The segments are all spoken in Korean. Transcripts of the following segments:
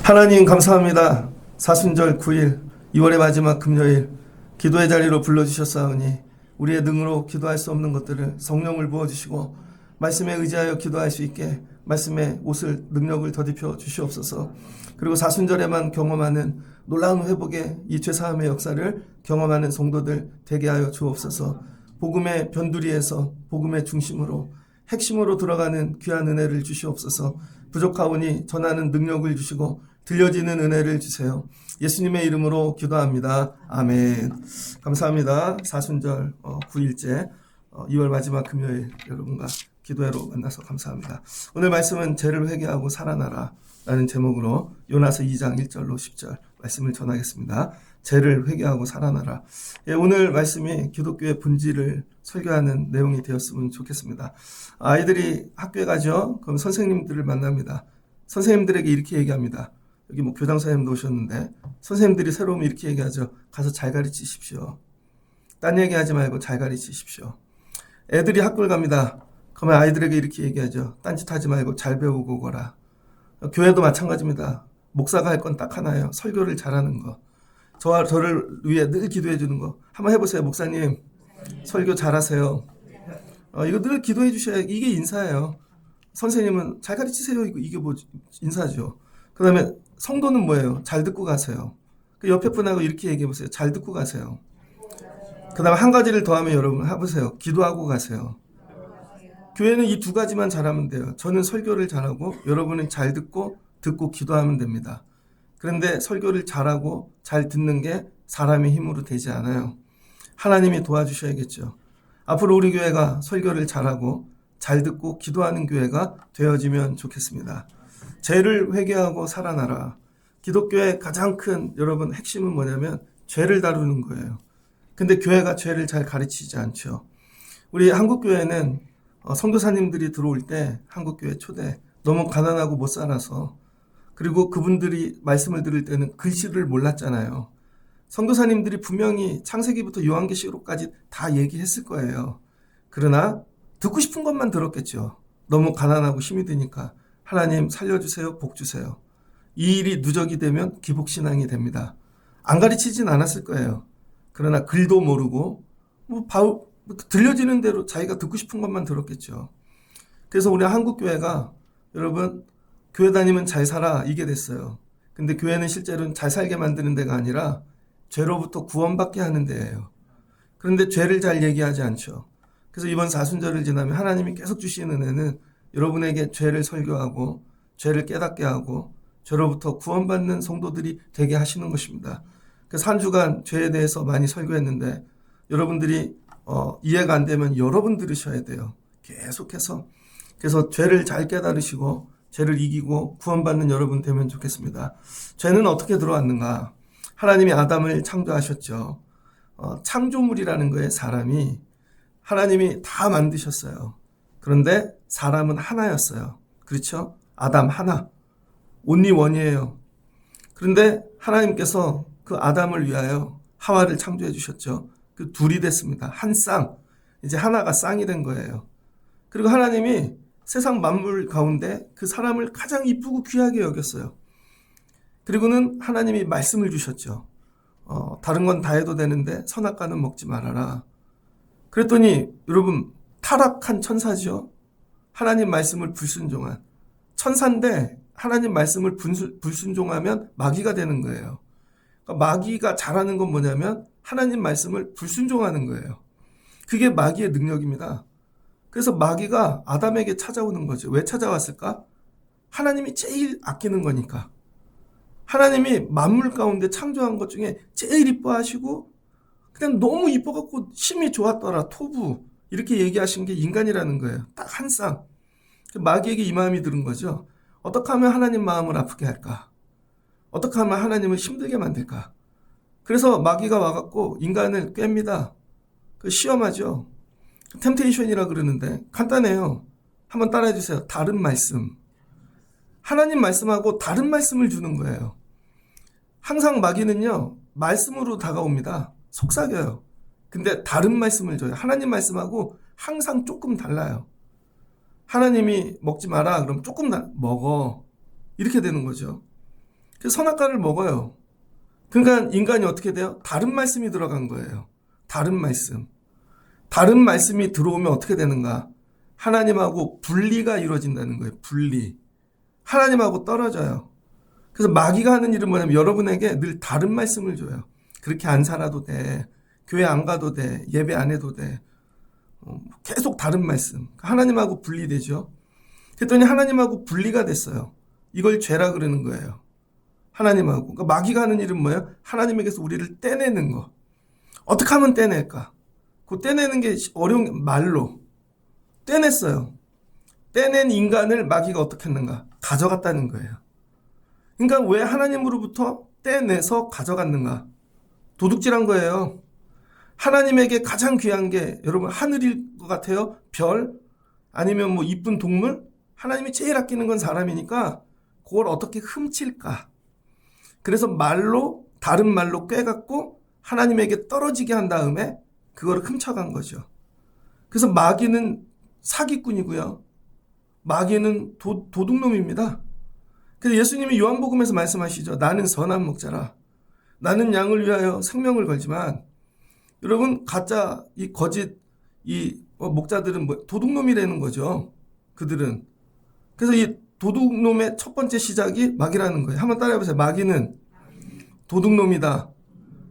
하나님 감사합니다. 사순절 9일 2월의 마지막 금요일 기도의 자리로 불러주셨사오니 우리의 능으로 기도할 수 없는 것들을 성령을 부어주시고 말씀에 의지하여 기도할 수 있게 말씀의 옷을 능력을 더딥혀 주시옵소서. 그리고 사순절에만 경험하는 놀라운 회복의 이 죄사함의 역사를 경험하는 성도들 되게 하여 주옵소서. 복음의 변두리에서 복음의 중심으로 핵심으로 들어가는 귀한 은혜를 주시옵소서. 부족하오니 전하는 능력을 주시고 들려지는 은혜를 주세요. 예수님의 이름으로 기도합니다. 아멘. 감사합니다. 사순절 9일째 2월 마지막 금요일 여러분과 기도회로 만나서 감사합니다. 오늘 말씀은 죄를 회개하고 살아나라 라는 제목으로 요나서 2장 1절로 10절 말씀을 전하겠습니다. 죄를 회개하고 살아나라. 오늘 말씀이 기독교의 본질을 설교하는 내용이 되었으면 좋겠습니다. 아이들이 학교에 가죠. 그럼 선생님들을 만납니다. 선생님들에게 이렇게 얘기합니다. 여기 교장 선생님도 오셨는데 선생님들이 새로 오면 이렇게 얘기하죠. 가서 잘 가르치십시오. 딴 얘기하지 말고 잘 가르치십시오. 애들이 학교를 갑니다. 그러면 아이들에게 이렇게 얘기하죠. 딴짓하지 말고 잘 배우고 오거라. 교회도 마찬가지입니다. 목사가 할 건 딱 하나예요. 설교를 잘하는 거. 저를 위해 늘 기도해 주는 거. 한번 해보세요. 목사님 설교 잘하세요. 이거 늘 기도해 주셔야 이게 인사예요. 선생님은 잘 가르치세요. 이게 뭐 인사죠. 그 다음에 성도는 뭐예요? 잘 듣고 가세요. 그 옆에 분하고 이렇게 얘기해 보세요. 잘 듣고 가세요. 그 다음에 한 가지를 더하면 여러분 해보세요. 기도하고 가세요. 교회는 이 두 가지만 잘하면 돼요. 저는 설교를 잘하고 여러분은 잘 듣고 기도하면 됩니다. 그런데 설교를 잘하고 잘 듣는 게 사람의 힘으로 되지 않아요. 하나님이 도와주셔야겠죠. 앞으로 우리 교회가 설교를 잘하고 잘 듣고 기도하는 교회가 되어지면 좋겠습니다. 죄를 회개하고 살아나라. 기독교의 가장 큰 여러분 핵심은 뭐냐면 죄를 다루는 거예요. 근데 교회가 죄를 잘 가르치지 않죠. 우리 한국교회는 선교사님들이 들어올 때 한국교회 초대 너무 가난하고 못 살아서 그리고 그분들이 말씀을 들을 때는 글씨를 몰랐잖아요. 선교사님들이 분명히 창세기부터 요한계시록까지 다 얘기했을 거예요. 그러나 듣고 싶은 것만 들었겠죠. 너무 가난하고 힘이 드니까 하나님 살려주세요. 복 주세요. 이 일이 누적이 되면 기복신앙이 됩니다. 안 가르치진 않았을 거예요. 그러나 글도 모르고 들려지는 대로 자기가 듣고 싶은 것만 들었겠죠. 그래서 우리 한국교회가 여러분 교회 다니면 잘 살아 이게 됐어요. 근데 교회는 실제로는 잘 살게 만드는 데가 아니라 죄로부터 구원받게 하는 데예요. 그런데 죄를 잘 얘기하지 않죠. 그래서 이번 사순절을 지나면 하나님이 계속 주시는 은혜는 여러분에게 죄를 설교하고 죄를 깨닫게 하고 죄로부터 구원받는 성도들이 되게 하시는 것입니다. 그래서 한 주간 죄에 대해서 많이 설교했는데 여러분들이 이해가 안 되면 여러분 들으셔야 돼요. 계속해서. 그래서 죄를 잘 깨달으시고 죄를 이기고 구원받는 여러분 되면 좋겠습니다. 죄는 어떻게 들어왔는가? 하나님이 아담을 창조하셨죠. 창조물이라는 거에 사람이 하나님이 다 만드셨어요. 그런데 사람은 하나였어요. 그렇죠? 아담 하나. 온리 원이에요. 그런데 하나님께서 그 아담을 위하여 하와를 창조해 주셨죠. 그 둘이 됐습니다. 한 쌍. 이제 하나가 쌍이 된 거예요. 그리고 하나님이 세상 만물 가운데 그 사람을 가장 이쁘고 귀하게 여겼어요. 그리고는 하나님이 말씀을 주셨죠. 다른 건 다 해도 되는데 선악과는 먹지 말아라. 그랬더니 여러분 타락한 천사죠. 하나님 말씀을 불순종한 천사인데 하나님 말씀을 불순종하면 마귀가 되는 거예요. 그러니까 마귀가 잘하는 건 뭐냐면 하나님 말씀을 불순종하는 거예요. 그게 마귀의 능력입니다. 그래서 마귀가 아담에게 찾아오는 거죠. 왜 찾아왔을까? 하나님이 제일 아끼는 거니까. 하나님이 만물 가운데 창조한 것 중에 제일 이뻐하시고 그냥 너무 이뻐갖고 심이 좋았더라. 토부. 이렇게 얘기하신 게 인간이라는 거예요. 딱 한 쌍. 마귀에게 이 마음이 들은 거죠. 어떻게 하면 하나님 마음을 아프게 할까? 어떻게 하면 하나님을 힘들게 만들까? 그래서 마귀가 와갖고 인간을 꿰입니다. 그 시험하죠. 템테이션이라 그러는데 간단해요. 한번 따라해 주세요. 다른 말씀. 하나님 말씀하고 다른 말씀을 주는 거예요. 항상 마귀는요. 말씀으로 다가옵니다. 속삭여요. 근데 다른 말씀을 줘요. 하나님 말씀하고 항상 조금 달라요. 하나님이 먹지 마라. 그럼 조금 먹어. 이렇게 되는 거죠. 그래서 선악과를 먹어요. 그러니까 인간이 어떻게 돼요? 다른 말씀이 들어간 거예요. 다른 말씀. 다른 말씀이 들어오면 어떻게 되는가? 하나님하고 분리가 이루어진다는 거예요. 분리. 하나님하고 떨어져요. 그래서 마귀가 하는 일은 뭐냐면 여러분에게 늘 다른 말씀을 줘요. 그렇게 안 살아도 돼. 교회 안 가도 돼. 예배 안 해도 돼. 계속 다른 말씀. 하나님하고 분리되죠. 그랬더니 하나님하고 분리가 됐어요. 이걸 죄라 그러는 거예요. 하나님하고. 그러니까 마귀가 하는 일은 뭐예요? 하나님에게서 우리를 떼내는 거. 어떻게 하면 떼낼까? 그 떼내는 게 어려운 게 말로. 떼냈어요. 떼낸 인간을 마귀가 어떻게 했는가? 가져갔다는 거예요. 그러니까 왜 하나님으로부터 떼내서 가져갔는가? 도둑질한 거예요. 하나님에게 가장 귀한 게 여러분 하늘일 것 같아요? 별? 아니면 뭐 이쁜 동물? 하나님이 제일 아끼는 건 사람이니까 그걸 어떻게 훔칠까? 그래서 말로 다른 말로 꿰갖고 하나님에게 떨어지게 한 다음에 그거를 훔쳐간 거죠. 그래서 마귀는 사기꾼이고요. 마귀는 도둑놈입니다. 그래서 예수님이 요한복음에서 말씀하시죠. 나는 선한 목자라. 나는 양을 위하여 생명을 걸지만 여러분 가짜 이 거짓 이 목자들은 뭐 도둑놈이라는 거죠. 그들은. 그래서 이 도둑놈의 첫 번째 시작이 마귀라는 거예요. 한번 따라해보세요. 마귀는 도둑놈이다.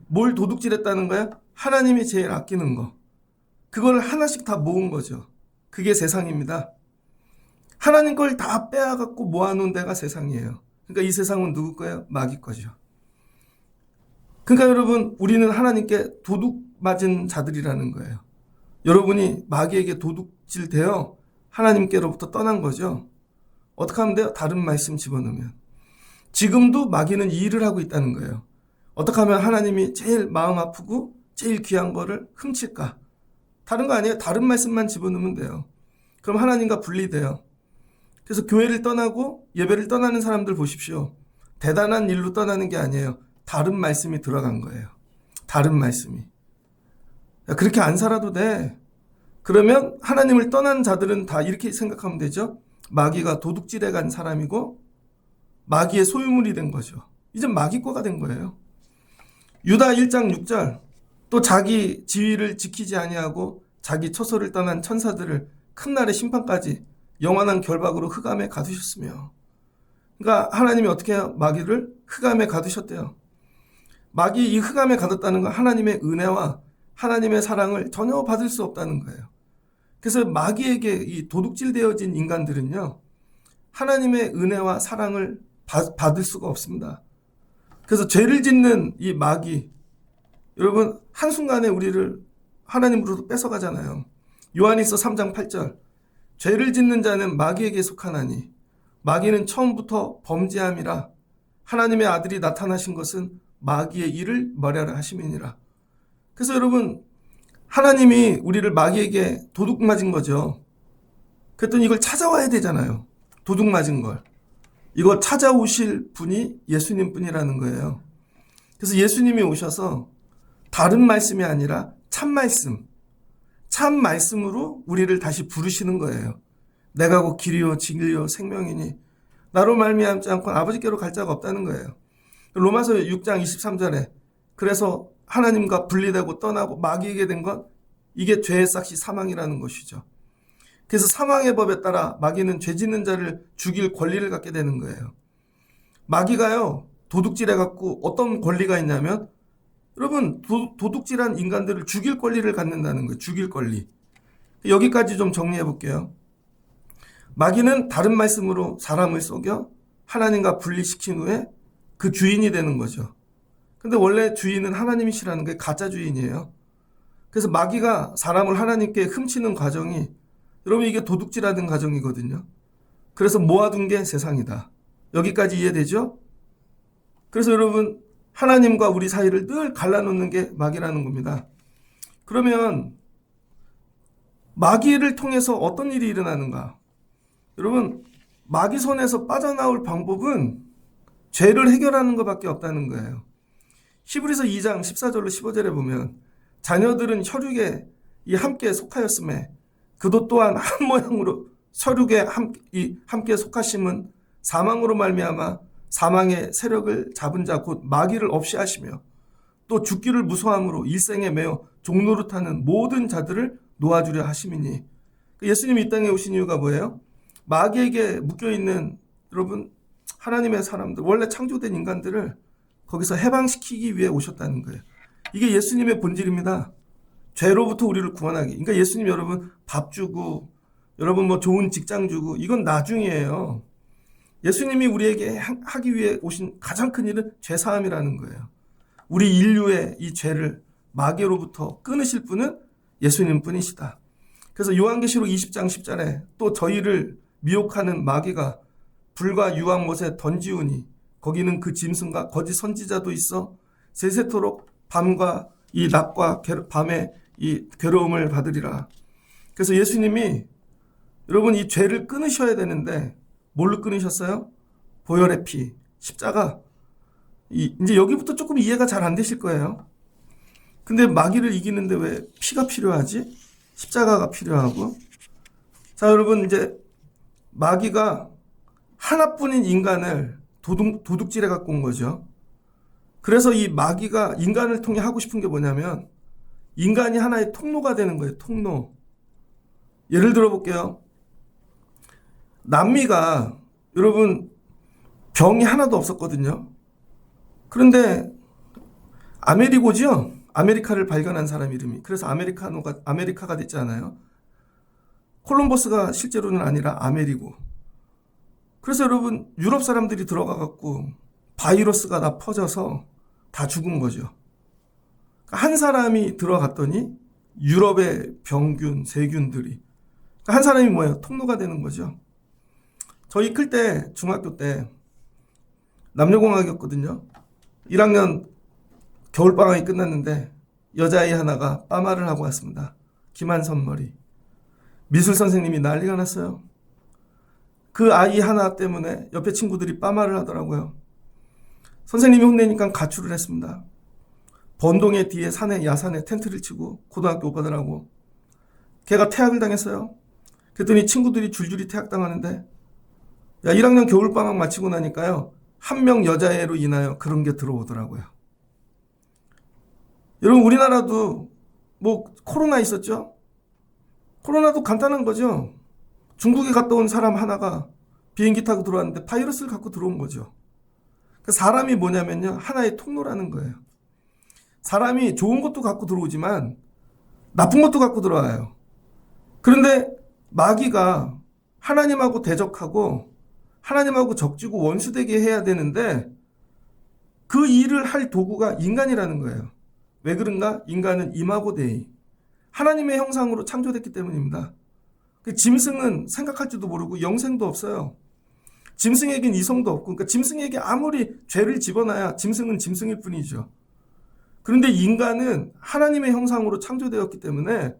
뭘 도둑질했다는 거야? 하나님이 제일 아끼는 거. 그걸 하나씩 다 모은 거죠. 그게 세상입니다. 하나님 걸 다 빼앗갖고 모아놓은 데가 세상이에요. 그러니까 이 세상은 누구 거예요? 마귀 거죠. 그러니까 여러분 우리는 하나님께 도둑 맞은 자들이라는 거예요. 여러분이 마귀에게 도둑질되어 하나님께로부터 떠난 거죠. 어떻게 하면 돼요? 다른 말씀 집어넣으면. 지금도 마귀는 이 일을 하고 있다는 거예요. 어떻게 하면 하나님이 제일 마음 아프고 제일 귀한 거를 훔칠까? 다른 거 아니에요. 다른 말씀만 집어넣으면 돼요. 그럼 하나님과 분리돼요. 그래서 교회를 떠나고 예배를 떠나는 사람들 보십시오. 대단한 일로 떠나는 게 아니에요. 다른 말씀이 들어간 거예요. 다른 말씀이. 그렇게 안 살아도 돼. 그러면 하나님을 떠난 자들은 다 이렇게 생각하면 되죠. 마귀가 도둑질해 간 사람이고 마귀의 소유물이 된 거죠. 이제 마귀 거가 된 거예요. 유다 1장 6절 또 자기 지위를 지키지 아니하고 자기 처소를 떠난 천사들을 큰 날의 심판까지 영원한 결박으로 흑암에 가두셨으며. 그러니까 하나님이 어떻게 해요? 마귀를 흑암에 가두셨대요. 마귀 이 흑암에 가뒀다는 건 하나님의 은혜와 하나님의 사랑을 전혀 받을 수 없다는 거예요. 그래서 마귀에게 이 도둑질되어진 인간들은요, 하나님의 은혜와 사랑을 받을 수가 없습니다. 그래서 죄를 짓는 이 마귀, 여러분 한순간에 우리를 하나님으로부터 뺏어가잖아요. 요한일서 3장 8절 죄를 짓는 자는 마귀에게 속하나니 마귀는 처음부터 범죄함이라 하나님의 아들이 나타나신 것은 마귀의 일을 머리하라 하심이니라. 그래서 여러분 하나님이 우리를 마귀에게 도둑 맞은 거죠. 그랬더니 이걸 찾아와야 되잖아요. 도둑 맞은 걸. 이거 찾아오실 분이 예수님 뿐이라는 거예요. 그래서 예수님이 오셔서 다른 말씀이 아니라 참 말씀으로 우리를 다시 부르시는 거예요. 내가 곧 길이요 진리요 생명이니 나로 말미암지 않고는 아버지께로 갈 자가 없다는 거예요. 로마서 6장 23절에 그래서 하나님과 분리되고 떠나고 마귀에게 된 건 이게 죄의 삭시 사망이라는 것이죠. 그래서 사망의 법에 따라 마귀는 죄 짓는 자를 죽일 권리를 갖게 되는 거예요. 마귀가요 도둑질해갖고 어떤 권리가 있냐면 여러분 도둑질한 인간들을 죽일 권리를 갖는다는 거예요. 죽일 권리. 여기까지 좀 정리해 볼게요. 마귀는 다른 말씀으로 사람을 속여 하나님과 분리시킨 후에 그 주인이 되는 거죠. 근데 원래 주인은 하나님이시라는 게 가짜 주인이에요. 그래서 마귀가 사람을 하나님께 훔치는 과정이 여러분 이게 도둑질하는 과정이거든요. 그래서 모아둔 게 세상이다. 여기까지 이해되죠? 그래서 여러분 하나님과 우리 사이를 늘 갈라놓는 게 마귀라는 겁니다. 그러면 마귀를 통해서 어떤 일이 일어나는가? 여러분 마귀 손에서 빠져나올 방법은 죄를 해결하는 것밖에 없다는 거예요. 히브리서 2장 14절로 15절에 보면 자녀들은 혈육에 함께 속하였음에 그도 또한 한 모양으로 혈육에 함께 속하심은 사망으로 말미암아 사망의 세력을 잡은 자 곧 마귀를 없이 하시며 또 죽기를 무서함으로 일생에 매어 종노릇하는 모든 자들을 놓아주려 하심이니. 예수님이 이 땅에 오신 이유가 뭐예요? 마귀에게 묶여있는 여러분 하나님의 사람들, 원래 창조된 인간들을 거기서 해방시키기 위해 오셨다는 거예요. 이게 예수님의 본질입니다. 죄로부터 우리를 구원하기. 그러니까 예수님 여러분 밥 주고 여러분 뭐 좋은 직장 주고 이건 나중이에요. 예수님이 우리에게 하기 위해 오신 가장 큰 일은 죄사함이라는 거예요. 우리 인류의 이 죄를 마귀로부터 끊으실 분은 예수님 뿐이시다. 그래서 요한계시록 20장 10절에 또 저희를 미혹하는 마귀가 불과 유황못에 던지우니 거기는 그 짐승과 거짓 선지자도 있어 세세토록 밤과 이 낮과 밤에 이 괴로움을 받으리라. 그래서 예수님이 여러분 이 죄를 끊으셔야 되는데 뭘로 끊으셨어요? 보혈의 피, 십자가. 이제 여기부터 조금 이해가 잘 안 되실 거예요. 근데 마귀를 이기는데 왜 피가 필요하지? 십자가가 필요하고. 자, 여러분 이제 마귀가 하나뿐인 인간을 도둑질해 갖고 온 거죠. 그래서 이 마귀가 인간을 통해 하고 싶은 게 뭐냐면 인간이 하나의 통로가 되는 거예요. 통로. 예를 들어 볼게요. 남미가 여러분 병이 하나도 없었거든요. 그런데 아메리고죠. 아메리카를 발견한 사람 이름이. 그래서 아메리카가 됐잖아요. 콜럼버스가 실제로는 아니라 아메리고. 그래서 여러분 유럽 사람들이 들어가 갖고 바이러스가 다 퍼져서 다 죽은 거죠. 한 사람이 들어갔더니 유럽의 병균, 세균들이. 한 사람이 뭐예요? 통로가 되는 거죠. 저희 클 때 중학교 때 남녀공학이었거든요. 1학년 겨울방학이 끝났는데 여자아이 하나가 빠마를 하고 왔습니다. 김한선 머리. 미술 선생님이 난리가 났어요. 그 아이 하나 때문에 옆에 친구들이 빠마를 하더라고요. 선생님이 혼내니까 가출을 했습니다. 번동의 뒤에 산에 야산에 텐트를 치고 고등학교 오빠들하고 걔가 퇴학을 당했어요. 그랬더니 친구들이 줄줄이 퇴학당하는데 1학년 겨울방학 마치고 나니까요. 한 명 여자애로 인하여 그런 게 들어오더라고요. 여러분 우리나라도 뭐 코로나 있었죠? 코로나도 간단한 거죠. 중국에 갔다 온 사람 하나가 비행기 타고 들어왔는데 바이러스를 갖고 들어온 거죠. 사람이 뭐냐면요. 하나의 통로라는 거예요. 사람이 좋은 것도 갖고 들어오지만 나쁜 것도 갖고 들어와요. 그런데 마귀가 하나님하고 대적하고 하나님하고 적지고 원수되게 해야 되는데 그 일을 할 도구가 인간이라는 거예요. 왜 그런가? 인간은 이마고 데이. 하나님의 형상으로 창조됐기 때문입니다. 짐승은 생각할 줄도 모르고 영생도 없어요. 짐승에겐 이성도 없고, 그러니까 짐승에게 아무리 죄를 집어넣어야 짐승은 짐승일 뿐이죠. 그런데 인간은 하나님의 형상으로 창조되었기 때문에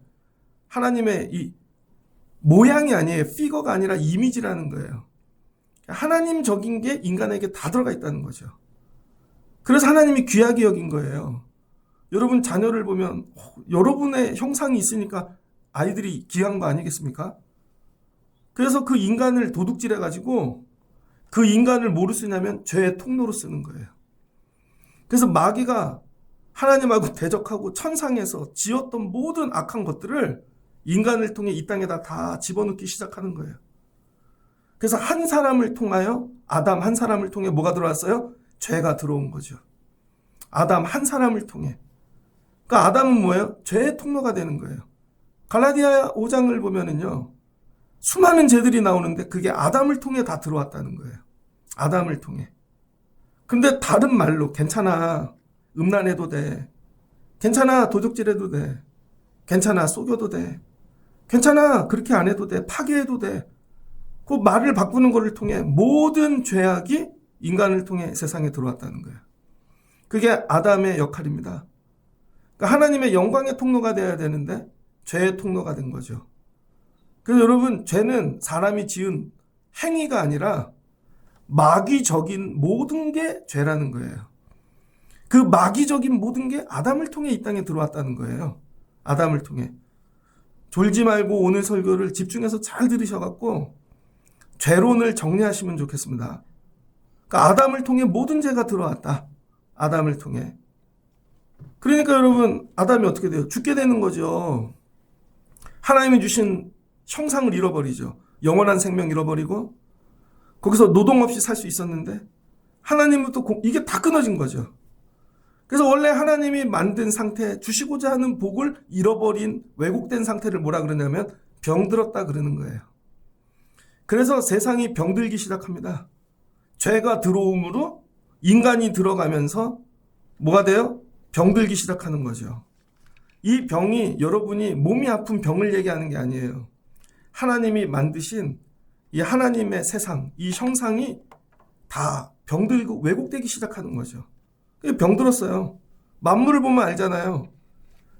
하나님의 이 모양이 아니에요. 피거가 아니라 이미지라는 거예요. 하나님적인 게 인간에게 다 들어가 있다는 거죠. 그래서 하나님이 귀하게 여긴 거예요. 여러분 자녀를 보면 여러분의 형상이 있으니까 아이들이 귀한 거 아니겠습니까? 그래서 그 인간을 도둑질해가지고 그 인간을 뭐로 쓰냐면 죄의 통로로 쓰는 거예요. 그래서 마귀가 하나님하고 대적하고 천상에서 지었던 모든 악한 것들을 인간을 통해 이 땅에다 다 집어넣기 시작하는 거예요. 그래서 한 사람을 통하여 아담 한 사람을 통해 뭐가 들어왔어요? 죄가 들어온 거죠. 아담 한 사람을 통해. 그러니까 아담은 뭐예요? 죄의 통로가 되는 거예요. 갈라디아 5장을 보면은요. 수많은 죄들이 나오는데 그게 아담을 통해 다 들어왔다는 거예요. 아담을 통해. 근데 다른 말로 괜찮아. 음란해도 돼. 괜찮아. 도둑질해도 돼. 괜찮아. 속여도 돼. 괜찮아. 그렇게 안 해도 돼. 파괴해도 돼. 그 말을 바꾸는 것을 통해 모든 죄악이 인간을 통해 세상에 들어왔다는 거예요. 그게 아담의 역할입니다. 그러니까 하나님의 영광의 통로가 되어야 되는데 죄의 통로가 된 거죠. 그래서 여러분 죄는 사람이 지은 행위가 아니라 마귀적인 모든 게 죄라는 거예요. 그 마귀적인 모든 게 아담을 통해 이 땅에 들어왔다는 거예요. 아담을 통해. 졸지 말고 오늘 설교를 집중해서 잘 들으셔갖고 죄론을 정리하시면 좋겠습니다. 그러니까 아담을 통해 모든 죄가 들어왔다. 아담을 통해. 그러니까 여러분, 아담이 어떻게 돼요? 죽게 되는 거죠. 하나님이 주신 형상을 잃어버리죠. 영원한 생명 잃어버리고 거기서 노동 없이 살 수 있었는데 하나님부터 이게 다 끊어진 거죠. 그래서 원래 하나님이 만든 상태, 주시고자 하는 복을 잃어버린 왜곡된 상태를 뭐라 그러냐면 병들었다 그러는 거예요. 그래서 세상이 병들기 시작합니다. 죄가 들어옴으로 인간이 들어가면서 뭐가 돼요? 병들기 시작하는 거죠. 이 병이 여러분이 몸이 아픈 병을 얘기하는 게 아니에요. 하나님이 만드신 이 하나님의 세상, 이 형상이 다 병들고 왜곡되기 시작하는 거죠. 병들었어요. 만물을 보면 알잖아요.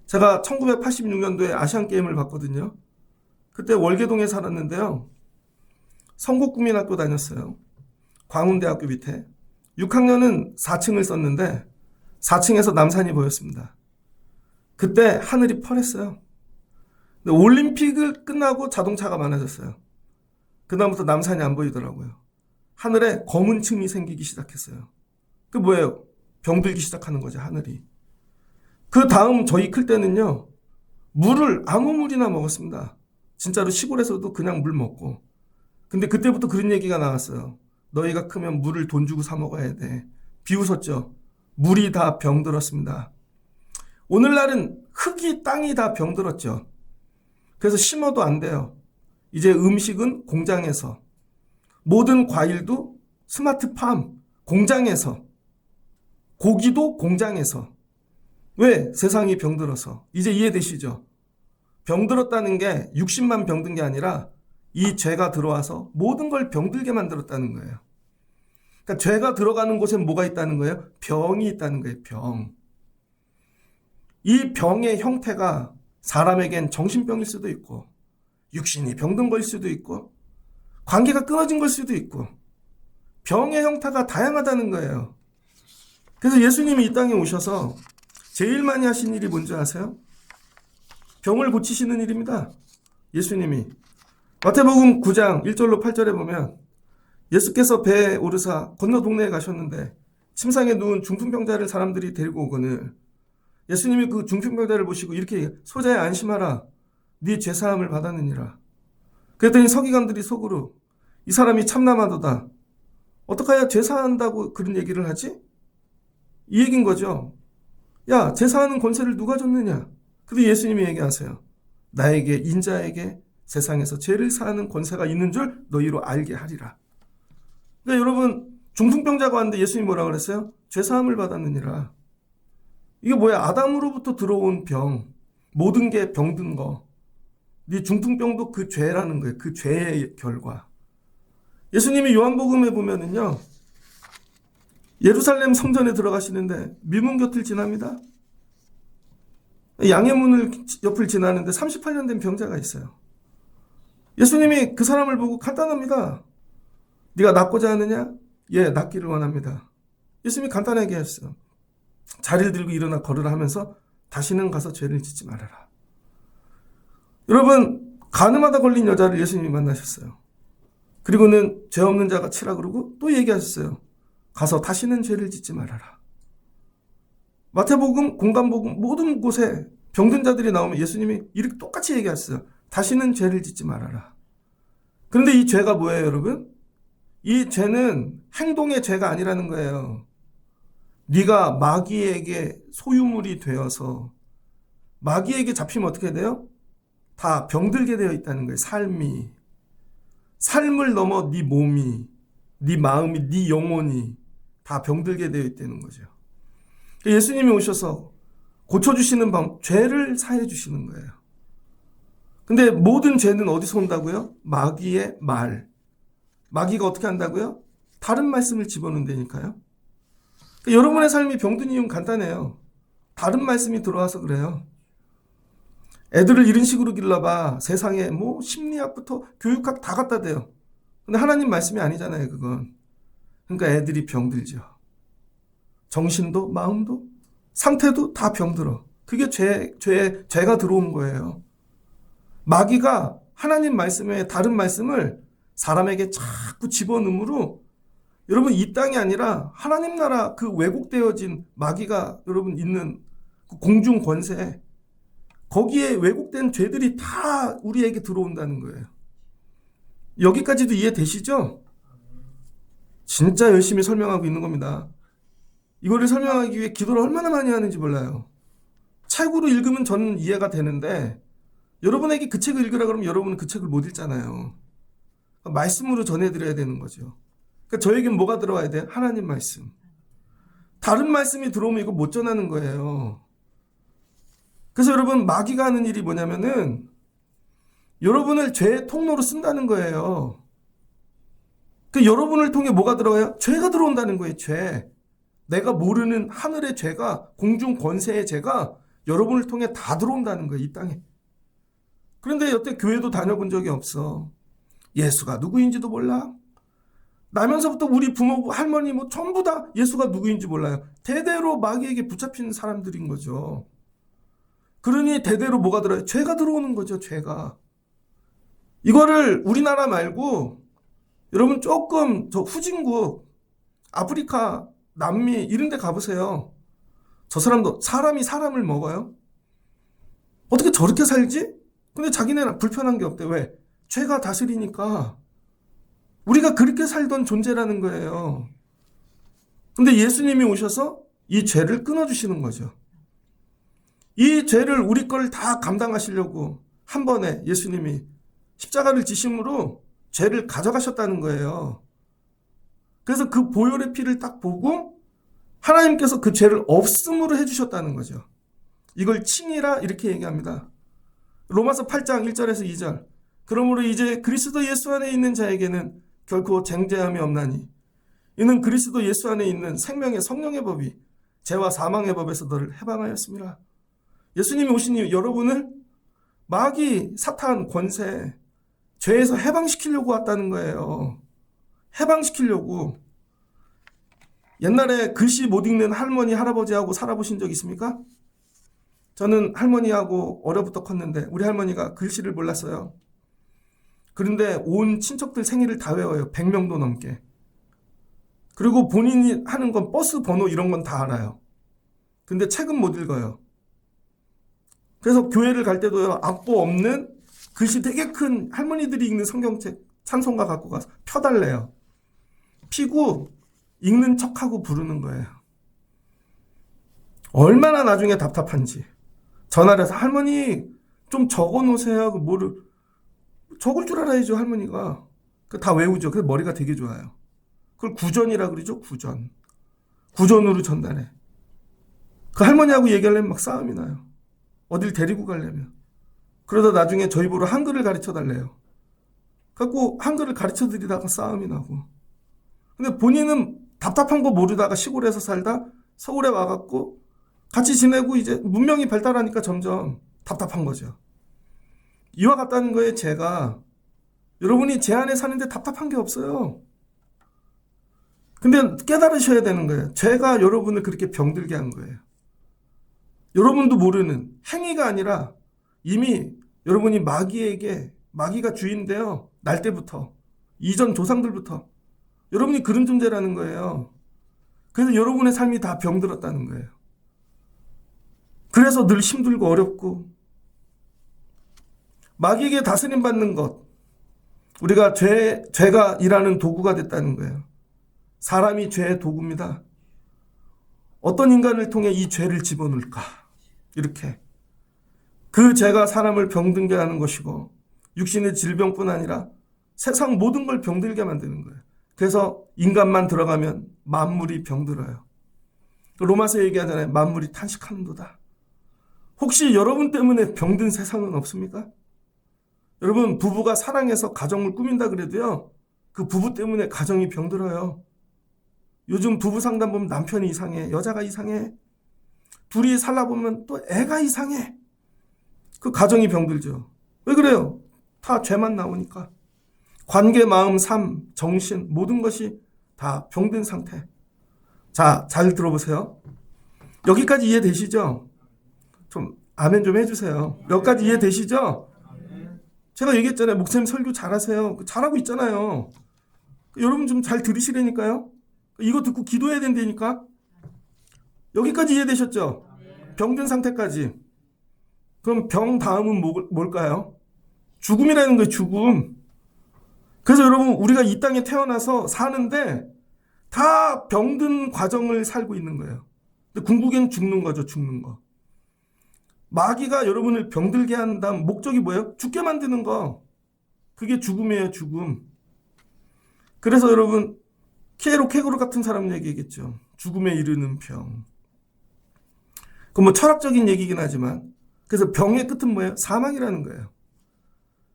제가 1986년도에 아시안게임을 봤거든요. 그때 월계동에 살았는데요. 성곡국민학교 다녔어요. 광운대학교 밑에. 6학년은 4층을 썼는데 4층에서 남산이 보였습니다. 그때 하늘이 펄했어요. 근데 올림픽을 끝나고 자동차가 많아졌어요. 그다음부터 남산이 안 보이더라고요. 하늘에 검은 층이 생기기 시작했어요. 그 뭐예요? 병들기 시작하는 거죠, 하늘이. 그 다음 저희 클 때는요, 물을 아무 물이나 먹었습니다. 진짜로 시골에서도 그냥 물 먹고. 근데 그때부터 그런 얘기가 나왔어요. 너희가 크면 물을 돈 주고 사 먹어야 돼. 비웃었죠. 물이 다 병들었습니다. 오늘날은 흙이, 땅이 다 병들었죠. 그래서 심어도 안 돼요. 이제 음식은 공장에서, 모든 과일도 스마트팜, 공장에서, 고기도 공장에서. 왜? 세상이 병들어서. 이제 이해되시죠? 병들었다는 게 60만 병든 게 아니라 이 죄가 들어와서 모든 걸 병들게 만들었다는 거예요. 그러니까 죄가 들어가는 곳에 뭐가 있다는 거예요? 병이 있다는 거예요. 병. 이 병의 형태가 사람에겐 정신병일 수도 있고 육신이 병든 걸 수도 있고 관계가 끊어진 걸 수도 있고 병의 형태가 다양하다는 거예요. 그래서 예수님이 이 땅에 오셔서 제일 많이 하신 일이 뭔지 아세요? 병을 고치시는 일입니다. 예수님이. 마태복음 9장 1절로 8절에 보면 예수께서 배에 오르사 건너 동네에 가셨는데 침상에 누운 중풍병자를 사람들이 데리고 오거늘 예수님이 그 중풍병자를 보시고 이렇게 소자야 안심하라. 네 죄사함을 받았느니라. 그랬더니 서기관들이 속으로 이 사람이 참남하도다. 어떡하야 죄사한다고 그런 얘기를 하지? 이 얘기인 거죠. 야, 제사하는 권세를 누가 줬느냐? 근데 예수님이 얘기하세요. 나에게 인자에게 세상에서 죄를 사하는 권세가 있는 줄 너희로 알게 하리라. 그러니까 여러분 중풍병자가 왔는데 예수님이 뭐라 그랬어요? 죄사함을 받았느니라. 이게 뭐야? 아담으로부터 들어온 병. 모든 게 병든 거. 네 중풍병도 그 죄라는 거예요. 그 죄의 결과. 예수님이 요한복음에 보면은요. 예루살렘 성전에 들어가시는데 미문 곁을 지납니다. 양의 문을 옆을 지나는데 38년 된 병자가 있어요. 예수님이 그 사람을 보고 간단합니다. 네가 낫고자 하느냐? 예, 낫기를 원합니다. 예수님이 간단하게 했어요. 자리를 들고 일어나 걸으라 하면서 다시는 가서 죄를 짓지 말아라. 여러분, 가늠하다 걸린 여자를 예수님이 만나셨어요. 그리고는 죄 없는 자가 치라 그러고 또 얘기하셨어요. 가서 다시는 죄를 짓지 말아라. 마태복음, 공간복음 모든 곳에 병든 자들이 나오면 예수님이 이렇게 똑같이 얘기하셨어요. 다시는 죄를 짓지 말아라. 그런데 이 죄가 뭐예요, 여러분? 이 죄는 행동의 죄가 아니라는 거예요. 네가 마귀에게 소유물이 되어서 마귀에게 잡히면 어떻게 돼요? 다 병들게 되어 있다는 거예요. 삶을 넘어 네 몸이, 네 마음이, 네 영혼이 다 병들게 되어 있다는 거죠. 예수님이 오셔서 고쳐주시는 죄를 사해 주시는 거예요. 근데 모든 죄는 어디서 온다고요? 마귀의 말. 마귀가 어떻게 한다고요? 다른 말씀을 집어넣는다니까요. 그러니까 여러분의 삶이 병든 이유는 간단해요. 다른 말씀이 들어와서 그래요. 애들을 이런 식으로 길러봐. 세상에 뭐 심리학부터 교육학 다 갖다 대요. 근데 하나님 말씀이 아니잖아요, 그건. 그러니까 애들이 병들죠. 정신도 마음도 상태도 다 병들어. 그게 죄가 들어온 거예요. 마귀가 하나님 말씀에 다른 말씀을 사람에게 자꾸 집어넣으므로 여러분 이 땅이 아니라 하나님 나라 그 왜곡되어진 마귀가 여러분 있는 그 공중 권세 거기에 왜곡된 죄들이 다 우리에게 들어온다는 거예요. 여기까지도 이해되시죠? 진짜 열심히 설명하고 있는 겁니다. 이거를 설명하기 위해 기도를 얼마나 많이 하는지 몰라요. 책으로 읽으면 저는 이해가 되는데 여러분에게 그 책을 읽으라 그러면 여러분은 그 책을 못 읽잖아요. 말씀으로 전해드려야 되는 거죠. 그러니까 저에겐 뭐가 들어와야 돼요? 하나님 말씀. 다른 말씀이 들어오면 이거 못 전하는 거예요. 그래서 여러분 마귀가 하는 일이 뭐냐면은 여러분을 죄의 통로로 쓴다는 거예요. 그 여러분을 통해 뭐가 들어와요? 죄가 들어온다는 거예요. 죄. 내가 모르는 하늘의 죄가 공중 권세의 죄가 여러분을 통해 다 들어온다는 거예요. 이 땅에. 그런데 여태 교회도 다녀본 적이 없어. 예수가 누구인지도 몰라. 나면서부터 우리 부모, 할머니 뭐 전부 다 예수가 누구인지 몰라요. 대대로 마귀에게 붙잡힌 사람들인 거죠. 그러니 대대로 뭐가 들어요? 죄가 들어오는 거죠. 죄가. 이거를 우리나라 말고 여러분 조금 저 후진국, 아프리카, 남미 이런 데 가보세요. 저 사람도 사람이 사람을 먹어요? 어떻게 저렇게 살지? 근데 자기네는 불편한 게 없대. 왜? 죄가 다스리니까. 우리가 그렇게 살던 존재라는 거예요. 근데 예수님이 오셔서 이 죄를 끊어주시는 거죠. 이 죄를 우리 걸 다 감당하시려고 한 번에 예수님이 십자가를 지심으로 죄를 가져가셨다는 거예요. 그래서 그 보혈의 피를 딱 보고 하나님께서 그 죄를 없음으로 해주셨다는 거죠. 이걸 칭이라 이렇게 얘기합니다. 로마서 8장 1절에서 2절. 그러므로 이제 그리스도 예수 안에 있는 자에게는 결코 쟁죄함이 없나니 이는 그리스도 예수 안에 있는 생명의 성령의 법이 죄와 사망의 법에서 너를 해방하였습니다. 예수님이 오신 이유 여러분을 마귀, 사탄, 권세, 죄에서 해방시키려고 왔다는 거예요. 해방시키려고. 옛날에 글씨 못 읽는 할머니, 할아버지하고 살아보신 적 있습니까? 저는 할머니하고 어려부터 컸는데 우리 할머니가 글씨를 몰랐어요. 그런데 온 친척들 생일을 다 외워요. 100명도 넘게. 그리고 본인이 하는 건 버스 번호 이런 건 다 알아요. 근데 책은 못 읽어요. 그래서 교회를 갈 때도요. 악보 없는 글씨 되게 큰 할머니들이 읽는 성경책 찬송가 갖고 가서 펴달래요. 피고 읽는 척하고 부르는 거예요. 얼마나 나중에 답답한지. 전화를 해서 할머니 좀 적어놓으세요. 뭐를 적을 줄 알아야죠. 할머니가. 다 외우죠. 그래서 머리가 되게 좋아요. 그걸 구전이라 그러죠. 구전. 구전으로 전달해. 그 할머니하고 얘기하려면 막 싸움이 나요. 어딜 데리고 가려면. 그러다 나중에 저희 보러 한글을 가르쳐 달래요. 갖고 한글을 가르쳐 드리다가 싸움이 나고. 근데 본인은 답답한 거 모르다가 시골에서 살다 서울에 와갖고 같이 지내고 이제 문명이 발달하니까 점점 답답한 거죠. 이와 같다는 거에 제가 여러분이 제 안에 사는데 답답한 게 없어요. 근데 깨달으셔야 되는 거예요. 죄가 여러분을 그렇게 병들게 한 거예요. 여러분도 모르는 행위가 아니라 이미 여러분이 마귀가 주인인데요. 날 때부터 이전 조상들부터 여러분이 그런 존재라는 거예요. 그래서 여러분의 삶이 다 병들었다는 거예요. 그래서 늘 힘들고 어렵고 마귀에게 다스림 받는 것 우리가 죄가 일하는 도구가 됐다는 거예요. 사람이 죄의 도구입니다. 어떤 인간을 통해 이 죄를 집어넣을까? 이렇게. 그 죄가 사람을 병들게 하는 것이고 육신의 질병뿐 아니라 세상 모든 걸 병들게 만드는 거예요. 그래서 인간만 들어가면 만물이 병들어요. 로마서 얘기하잖아요. 만물이 탄식하는도다. 혹시 여러분 때문에 병든 세상은 없습니까? 여러분 부부가 사랑해서 가정을 꾸민다 그래도요. 그 부부 때문에 가정이 병들어요. 요즘 부부 상담 보면 남편이 이상해. 여자가 이상해. 둘이 살다 보면 또 애가 이상해. 그 가정이 병들죠. 왜 그래요? 다 죄만 나오니까. 관계, 마음, 삶, 정신 모든 것이 다 병든 상태. 자, 잘 들어보세요. 여기까지 이해되시죠? 좀 아멘 좀 해주세요. 여기까지 이해되시죠? 제가 얘기했잖아요. 목사님 설교 잘하세요. 잘하고 있잖아요. 여러분 좀 잘 들으시라니까요. 이거 듣고 기도해야 된다니까. 여기까지 이해되셨죠? 병든 상태까지. 그럼 병 다음은 뭘까요? 죽음이라는 거예요. 죽음. 그래서 여러분 우리가 이 땅에 태어나서 사는데 다 병든 과정을 살고 있는 거예요. 근데 궁극엔 죽는 거죠. 죽는 거. 마귀가 여러분을 병들게 한다면 목적이 뭐예요? 죽게 만드는 거. 그게 죽음이에요. 죽음. 그래서 여러분 케로 같은 사람 얘기겠죠. 죽음에 이르는 병. 그건 뭐 철학적인 얘기긴 하지만 그래서 병의 끝은 뭐예요? 사망이라는 거예요.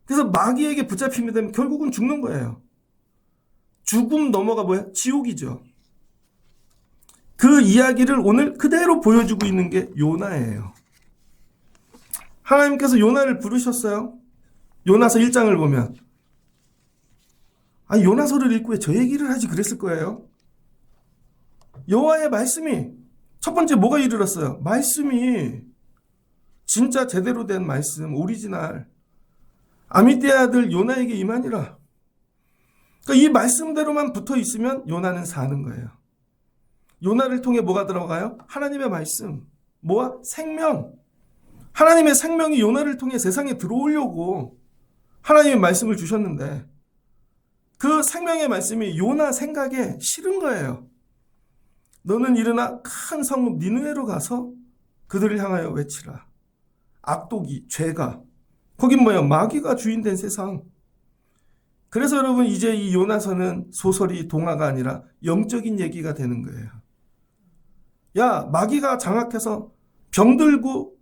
그래서 마귀에게 붙잡히게 되면 결국은 죽는 거예요. 죽음 넘어가 뭐예요? 지옥이죠. 그 이야기를 오늘 그대로 보여주고 있는 게 요나예요. 하나님께서 요나를 부르셨어요. 요나서 1장을 보면 요나서를 읽고 왜 저 얘기를 하지 그랬을 거예요. 여호와의 말씀이 첫 번째 뭐가 이르렀어요? 말씀이 진짜 제대로 된 말씀, 오리지널 아미떼의 아들 요나에게 임하니라. 그러니까 이 말씀대로만 붙어 있으면 요나는 사는 거예요. 요나를 통해 뭐가 들어가요? 하나님의 말씀. 뭐와? 생명. 하나님의 생명이 요나를 통해 세상에 들어오려고 하나님의 말씀을 주셨는데 그 생명의 말씀이 요나 생각에 싫은 거예요. 너는 일어나 큰 성읍 니느웨로 가서 그들을 향하여 외치라. 악독이, 죄가. 거긴 뭐예요? 마귀가 주인된 세상. 그래서 여러분 이제 이 요나서는 소설이 동화가 아니라 영적인 얘기가 되는 거예요. 야, 마귀가 장악해서 병들고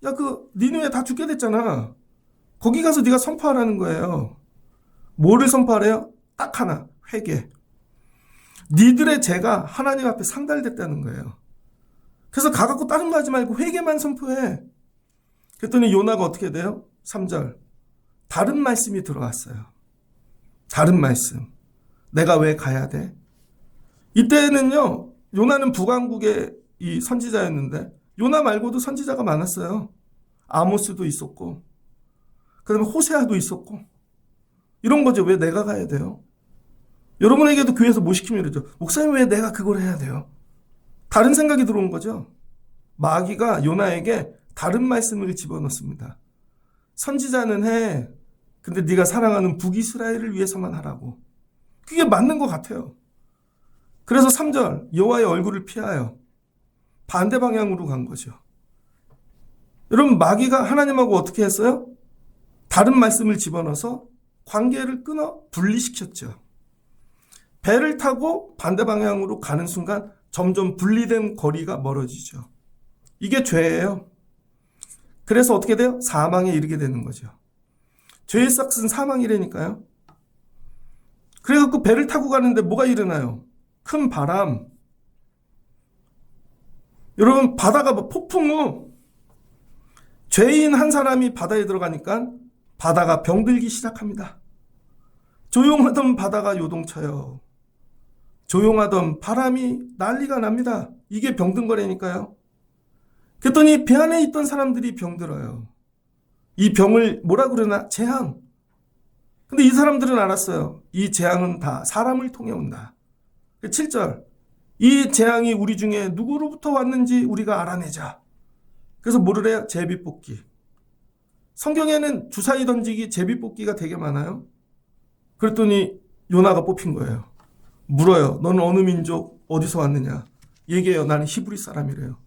야, 그 니느웨 다 죽게 됐잖아. 거기 가서 네가 선포하라는 거예요. 뭐를 선포하래요? 딱 하나, 회개. 니들의 죄가 하나님 앞에 상달됐다는 거예요. 그래서 가갖고 다른 거 하지 말고 회개만 선포해. 그랬더니 요나가 어떻게 돼요? 3절. 다른 말씀이 들어왔어요. 다른 말씀. 내가 왜 가야 돼? 이때는요, 요나는 북왕국의 이 선지자였는데 요나 말고도 선지자가 많았어요. 아모스도 있었고 그 다음에 호세아도 있었고 이런 거죠. 왜 내가 가야 돼요? 여러분에게도 교회에서 뭐 시키면 이러죠. 목사님 왜 내가 그걸 해야 돼요? 다른 생각이 들어온 거죠. 마귀가 요나에게 다른 말씀을 집어넣습니다. 선지자는 해. 근데 네가 사랑하는 북이스라엘을 위해서만 하라고. 그게 맞는 것 같아요. 그래서 3절 여호와의 얼굴을 피하여 반대 방향으로 간 거죠. 여러분 마귀가 하나님하고 어떻게 했어요? 다른 말씀을 집어넣어서 관계를 끊어 분리시켰죠. 배를 타고 반대 방향으로 가는 순간 점점 분리된 거리가 멀어지죠. 이게 죄예요. 그래서 어떻게 돼요? 사망에 이르게 되는 거죠. 죄의 싹은 사망이라니까요. 그래서 그 배를 타고 가는데 뭐가 일어나요? 큰 바람. 여러분 바다가 폭풍 후 죄인 한 사람이 바다에 들어가니까 바다가 병들기 시작합니다. 조용하던 바다가 요동쳐요. 조용하던 바람이 난리가 납니다. 이게 병든 거라니까요. 그랬더니 배 안에 있던 사람들이 병들어요. 이 병을 뭐라 그러나? 재앙. 근데 이 사람들은 알았어요. 이 재앙은 다 사람을 통해 온다. 7절. 이 재앙이 우리 중에 누구로부터 왔는지 우리가 알아내자. 그래서 뭐를 해요? 제비뽑기. 성경에는 주사위 던지기, 제비뽑기가 되게 많아요. 그랬더니 요나가 뽑힌 거예요. 물어요. 너는 어느 민족 어디서 왔느냐? 얘기해요. 나는 히브리 사람이래요.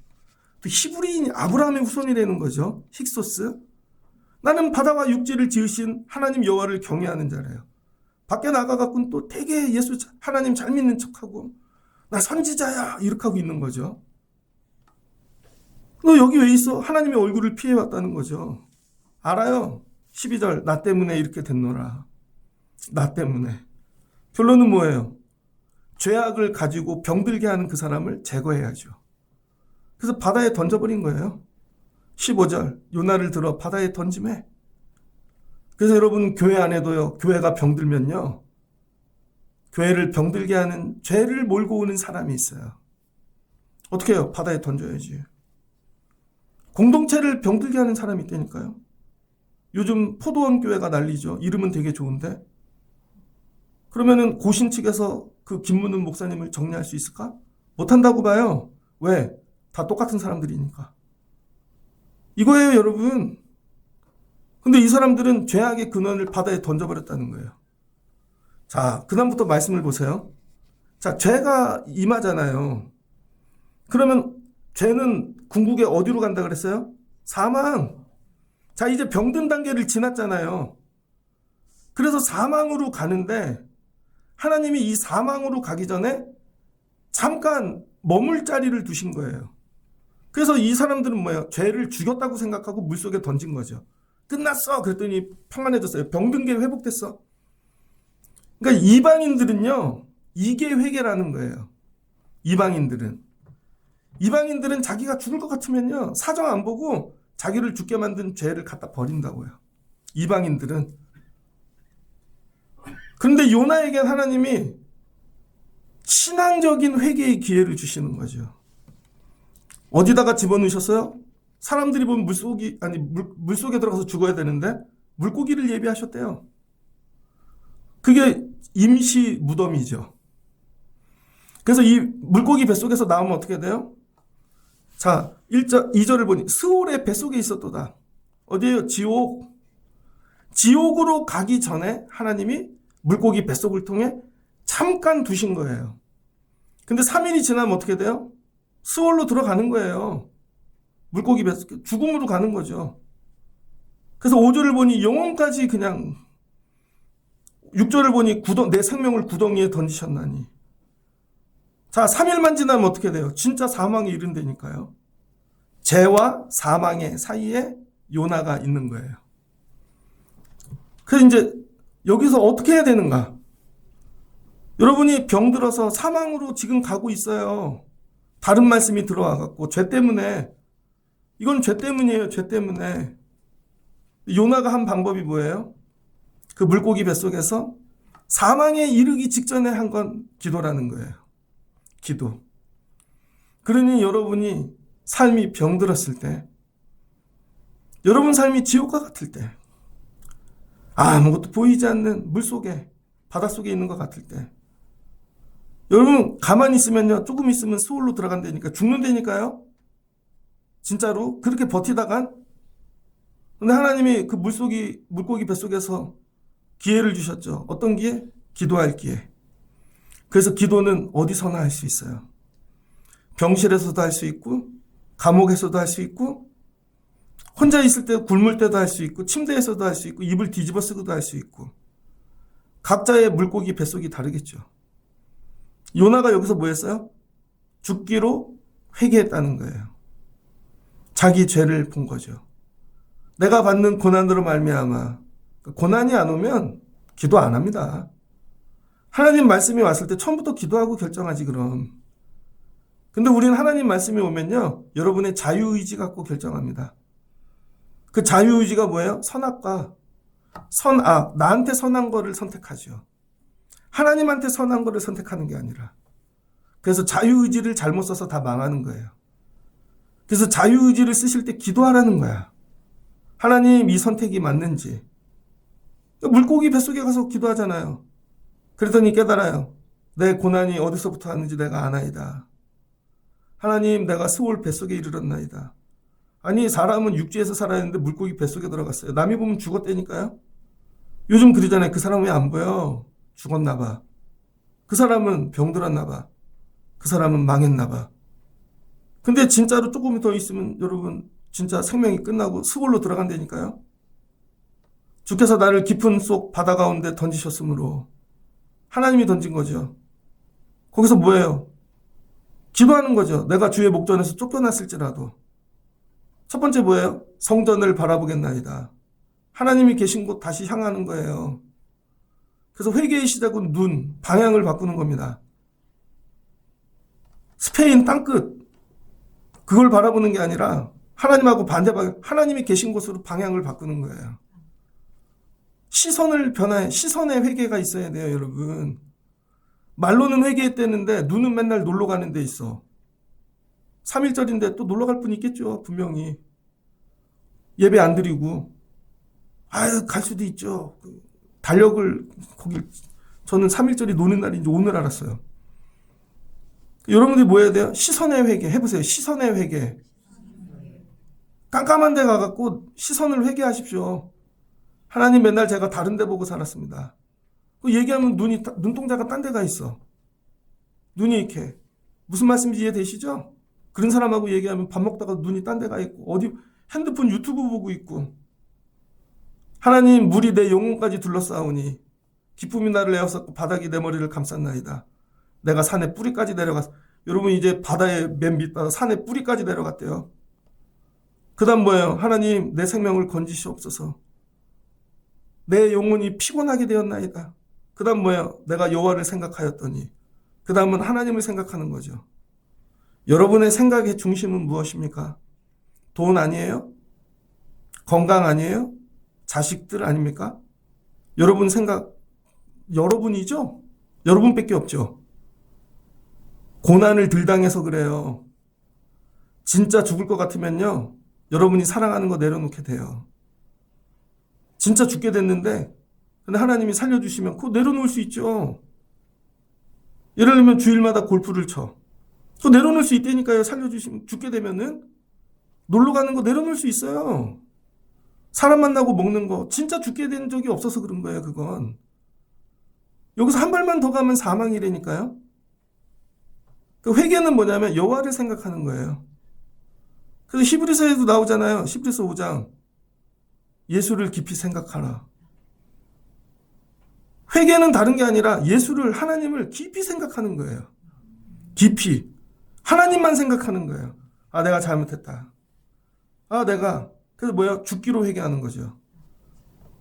또 히브리인이 아브라함의 후손이라는 거죠. 힉소스. 나는 바다와 육지를 지으신 하나님 여호와를 경외하는 자래요. 밖에 나가갖고는 또 되게 예수 하나님 잘 믿는 척하고 나 선지자야 이렇게 하고 있는 거죠. 너 여기 왜 있어? 하나님의 얼굴을 피해왔다는 거죠. 알아요. 12절 나 때문에 이렇게 됐노라. 나 때문에. 결론은 뭐예요? 죄악을 가지고 병들게 하는 그 사람을 제거해야죠. 그래서 바다에 던져버린 거예요. 15절 요나를 들어 바다에 던짐해. 그래서 여러분 교회 안에도요. 교회가 병들면요. 교회를 병들게 하는 죄를 몰고 오는 사람이 있어요. 어떻게 해요? 바다에 던져야지. 공동체를 병들게 하는 사람이 있다니까요. 요즘 포도원 교회가 난리죠. 이름은 되게 좋은데. 그러면은 고신 측에서 그 김문은 목사님을 정리할 수 있을까? 못한다고 봐요. 왜? 다 똑같은 사람들이니까. 이거예요, 여러분. 근데 이 사람들은 죄악의 근원을 바다에 던져버렸다는 거예요. 자, 그다음부터 말씀을 보세요. 자, 죄가 임하잖아요. 그러면 죄는 궁극에 어디로 간다 그랬어요? 사망. 자, 이제 병든 단계를 지났잖아요. 그래서 사망으로 가는데 하나님이 이 사망으로 가기 전에 잠깐 머물 자리를 두신 거예요. 그래서 이 사람들은 뭐예요? 죄를 죽였다고 생각하고 물속에 던진 거죠. 끝났어. 그랬더니 평안해졌어요. 병든 게 회복됐어. 그러니까 이방인들은요, 이게 회개라는 거예요. 이방인들은 자기가 죽을 것 같으면요, 사정 안 보고 자기를 죽게 만든 죄를 갖다 버린다고요. 이방인들은. 그런데 요나에겐 하나님이 신앙적인 회개의 기회를 주시는 거죠. 어디다가 집어넣으셨어요? 사람들이 보면 물속에 들어가서 죽어야 되는데 물고기를 예비하셨대요. 그게 임시 무덤이죠. 그래서 이 물고기 뱃속에서 나오면 어떻게 돼요? 자, 2절을 보니 스올의 뱃속에 있었도다. 어디에요? 지옥. 지옥으로 가기 전에 하나님이 물고기 뱃속을 통해 잠깐 두신 거예요. 근데 3일이 지나면 어떻게 돼요? 스올로 들어가는 거예요. 물고기 뱃속, 죽음으로 가는 거죠. 그래서 5절을 보니 영혼까지 그냥, 6절을 보니 내 생명을 구덩이에 던지셨나니. 자, 3일만 지나면 어떻게 돼요? 진짜 사망에 이른다니까요. 죄와 사망의 사이에 요나가 있는 거예요. 그래서 이제 여기서 어떻게 해야 되는가? 여러분이 병들어서 사망으로 지금 가고 있어요. 다른 말씀이 들어와갖고 죄 때문에. 이건 죄 때문이에요. 죄 때문에. 요나가 한 방법이 뭐예요? 그 물고기 뱃속에서 사망에 이르기 직전에 한 건 기도라는 거예요. 기도. 그러니 여러분이 삶이 병들었을 때, 여러분 삶이 지옥과 같을 때, 아무것도 보이지 않는 물속에, 바닷속에 있는 것 같을 때, 여러분 가만히 있으면요, 조금 있으면 스올로 들어간다니까, 죽는다니까요. 진짜로 그렇게 버티다간. 근데 하나님이 그 물고기 뱃속에서 기회를 주셨죠. 어떤 기회? 기도할 기회. 그래서 기도는 어디서나 할 수 있어요. 병실에서도 할 수 있고, 감옥에서도 할 수 있고, 혼자 있을 때 굶을 때도 할 수 있고, 침대에서도 할 수 있고, 이불 뒤집어 쓰고도 할 수 있고. 각자의 물고기 뱃속이 다르겠죠. 요나가 여기서 뭐 했어요? 죽기로 회개했다는 거예요. 자기 죄를 본 거죠. 내가 받는 고난으로 말미암아. 고난이 안 오면 기도 안 합니다. 하나님 말씀이 왔을 때 처음부터 기도하고 결정하지 그럼. 근데 우리는 하나님 말씀이 오면요, 여러분의 자유의지 갖고 결정합니다. 그 자유의지가 뭐예요? 선악과 선악, 나한테 선한 거를 선택하죠. 하나님한테 선한 거를 선택하는 게 아니라. 그래서 자유의지를 잘못 써서 다 망하는 거예요. 그래서 자유의지를 쓰실 때 기도하라는 거야. 하나님, 이 선택이 맞는지. 물고기 뱃속에 가서 기도하잖아요. 그랬더니 깨달아요. 내 고난이 어디서부터 왔는지 내가 아나이다. 하나님, 내가 스올 뱃속에 이르렀나이다. 아니, 사람은 육지에서 살아있는데 물고기 뱃속에 들어갔어요. 남이 보면 죽었다니까요. 요즘 그러잖아요. 그 사람 왜 안 보여? 죽었나 봐. 그 사람은 병들었나 봐. 그 사람은 망했나 봐. 근데 진짜로 조금 더 있으면 여러분 진짜 생명이 끝나고 스올로 들어간다니까요. 주께서 나를 깊은 속 바다 가운데 던지셨으므로 하나님이 던진 거죠. 거기서 뭐예요? 기도하는 거죠. 내가 주의 목전에서 쫓겨났을지라도. 첫 번째 뭐예요? 성전을 바라보겠나이다. 하나님이 계신 곳 다시 향하는 거예요. 그래서 회개의 시작은 눈, 방향을 바꾸는 겁니다. 스페인 땅끝, 그걸 바라보는 게 아니라 하나님하고 반대 방향, 하나님이 계신 곳으로 방향을 바꾸는 거예요. 시선의 회개가 있어야 돼요, 여러분. 말로는 회개했다는데 눈은 맨날 놀러 가는 데 있어. 3.1절인데 또 놀러 갈 분 있겠죠. 분명히. 예배 안 드리고. 아유, 갈 수도 있죠. 달력을 거기 저는 3.1절이 노는 날인지 오늘 알았어요. 여러분들이 뭐 해야 돼요? 시선의 회개 해보세요. 시선의 회개. 깜깜한 데 가갖고 시선을 회개하십시오. 하나님, 맨날 제가 다른 데 보고 살았습니다. 그 얘기하면 눈동자가 딴 데 가 있어. 눈이 이렇게. 무슨 말씀인지 이해되시죠? 그런 사람하고 얘기하면 밥 먹다가 눈이 딴 데 가 있고 어디 핸드폰 유튜브 보고 있고. 하나님, 물이 내 영혼까지 둘러싸우니 기쁨이 나를 에워쌌고 바닥이 내 머리를 감쌌나이다. 내가 산의 뿌리까지 내려갔어. 여러분, 이제 바다의 맨 밑바다 산의 뿌리까지 내려갔대요. 그 다음 뭐예요? 하나님, 내 생명을 건지시옵소서. 내 영혼이 피곤하게 되었나이다. 그 다음 뭐예요? 내가 여호와를 생각하였더니. 그 다음은 하나님을 생각하는 거죠. 여러분의 생각의 중심은 무엇입니까? 돈 아니에요? 건강 아니에요? 자식들 아닙니까? 여러분 생각, 여러분이죠? 여러분밖에 없죠. 고난을 덜 당해서 그래요. 진짜 죽을 것 같으면요, 여러분이 사랑하는 거 내려놓게 돼요. 진짜 죽게 됐는데 근데 하나님이 살려주시면 그거 내려놓을 수 있죠. 예를 들면 주일마다 골프를 쳐. 그거 내려놓을 수 있다니까요. 살려주시면. 죽게 되면은 놀러 가는 거 내려놓을 수 있어요. 사람 만나고 먹는 거 진짜 죽게 된 적이 없어서 그런 거예요. 그건 여기서 한 발만 더 가면 사망이라니까요. 그 회개는 뭐냐면 여호와를 생각하는 거예요. 그래서 히브리서에도 나오잖아요. 히브리서 5장. 예수를 깊이 생각하라. 회개는 다른 게 아니라 예수를, 하나님을 깊이 생각하는 거예요. 깊이. 하나님만 생각하는 거예요. 아, 내가 잘못했다. 아, 내가. 그래서 뭐야? 죽기로 회개하는 거죠.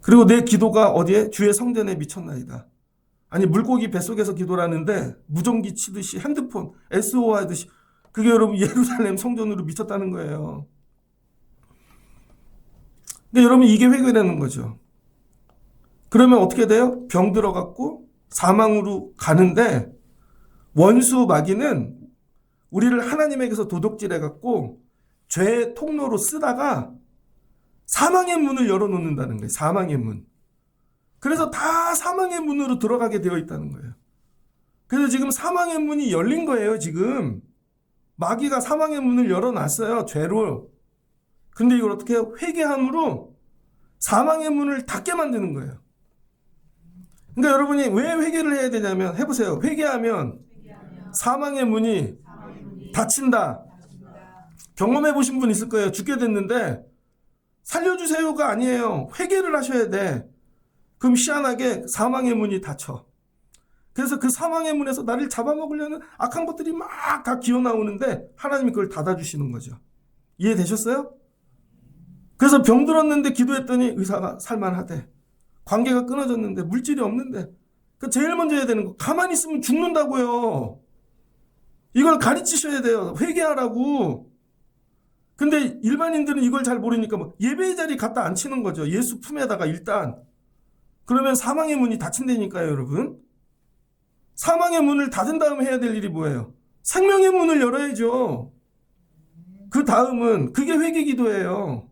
그리고 내 기도가 어디에? 주의 성전에 미쳤나이다. 아니, 물고기 뱃속에서 기도라는데 무전기 치듯이 핸드폰, SO 하듯이 그게 여러분 예루살렘 성전으로 미쳤다는 거예요. 근데 여러분 이게 회개라는 거죠. 그러면 어떻게 돼요? 병 들어갖고 사망으로 가는데 원수 마귀는 우리를 하나님에게서 도둑질해갖고 죄의 통로로 쓰다가 사망의 문을 열어놓는다는 거예요. 사망의 문. 그래서 다 사망의 문으로 들어가게 되어 있다는 거예요. 그래서 지금 사망의 문이 열린 거예요. 지금 마귀가 사망의 문을 열어놨어요. 죄로. 근데 이걸 어떻게 해요? 회개함으로 사망의 문을 닫게 만드는 거예요. 그러니까 여러분이 왜 회개를 해야 되냐면, 해보세요. 회개하면 사망의 문이 닫힌다. 경험해 보신 분 있을 거예요. 죽게 됐는데 살려주세요가 아니에요. 회개를 하셔야 돼. 그럼 희한하게 사망의 문이 닫혀. 그래서 그 사망의 문에서 나를 잡아먹으려는 악한 것들이 막 다 기어나오는데 하나님이 그걸 닫아주시는 거죠. 이해되셨어요? 그래서 병 들었는데 기도했더니 의사가 살만하대. 관계가 끊어졌는데 물질이 없는데. 그 제일 먼저 해야 되는 거, 가만히 있으면 죽는다고요. 이걸 가르치셔야 돼요. 회개하라고. 근데 일반인들은 이걸 잘 모르니까 뭐 예배의 자리 갖다 앉히는 거죠. 예수 품에다가 일단. 그러면 사망의 문이 닫힌다니까요, 여러분. 사망의 문을 닫은 다음에 해야 될 일이 뭐예요? 생명의 문을 열어야죠. 그 다음은 그게 회개 기도예요.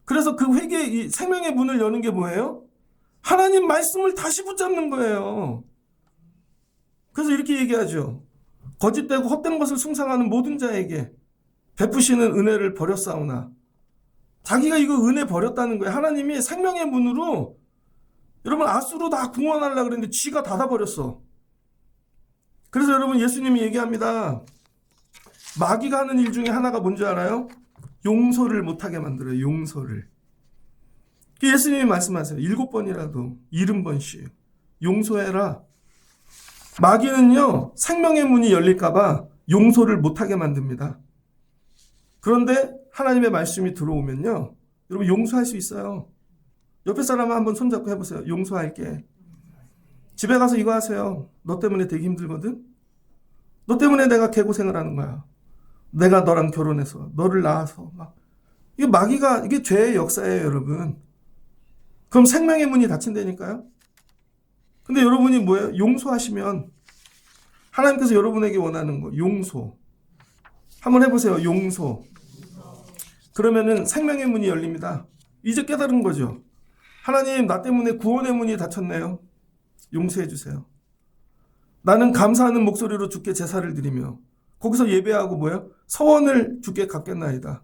그래서 그 회개, 이 생명의 문을 여는 게 뭐예요? 하나님 말씀을 다시 붙잡는 거예요. 그래서 이렇게 얘기하죠. 거짓되고 헛된 것을 숭상하는 모든 자에게 베푸시는 은혜를 버렸사오나. 자기가 이거 은혜 버렸다는 거예요. 하나님이 생명의 문으로 여러분 아수로 다 궁원하려고 그랬는데 쥐가 닫아버렸어. 그래서 여러분 예수님이 얘기합니다. 마귀가 하는 일 중에 하나가 뭔지 알아요? 용서를 못하게 만들어요. 용서를. 예수님이 말씀하세요. 7번이라도 70번씩 용서해라. 마귀는요, 생명의 문이 열릴까봐 용서를 못하게 만듭니다. 그런데 하나님의 말씀이 들어오면요, 여러분 용서할 수 있어요. 옆에 사람 한번 손잡고 해보세요. 용서할게. 집에 가서 이거 하세요. 너 때문에 되게 힘들거든? 너 때문에 내가 개고생을 하는 거야. 내가 너랑 결혼해서, 너를 낳아서. 이게 마귀가, 이게 죄의 역사예요, 여러분. 그럼 생명의 문이 닫힌다니까요? 근데 여러분이 뭐예요? 용서하시면, 하나님께서 여러분에게 원하는 거, 용서. 한번 해보세요. 용서. 그러면은 생명의 문이 열립니다. 이제 깨달은 거죠. 하나님, 나 때문에 구원의 문이 닫혔네요. 용서해 주세요. 나는 감사하는 목소리로 주께 제사를 드리며 거기서 예배하고 뭐예요? 서원을 주께 갚겠나이다.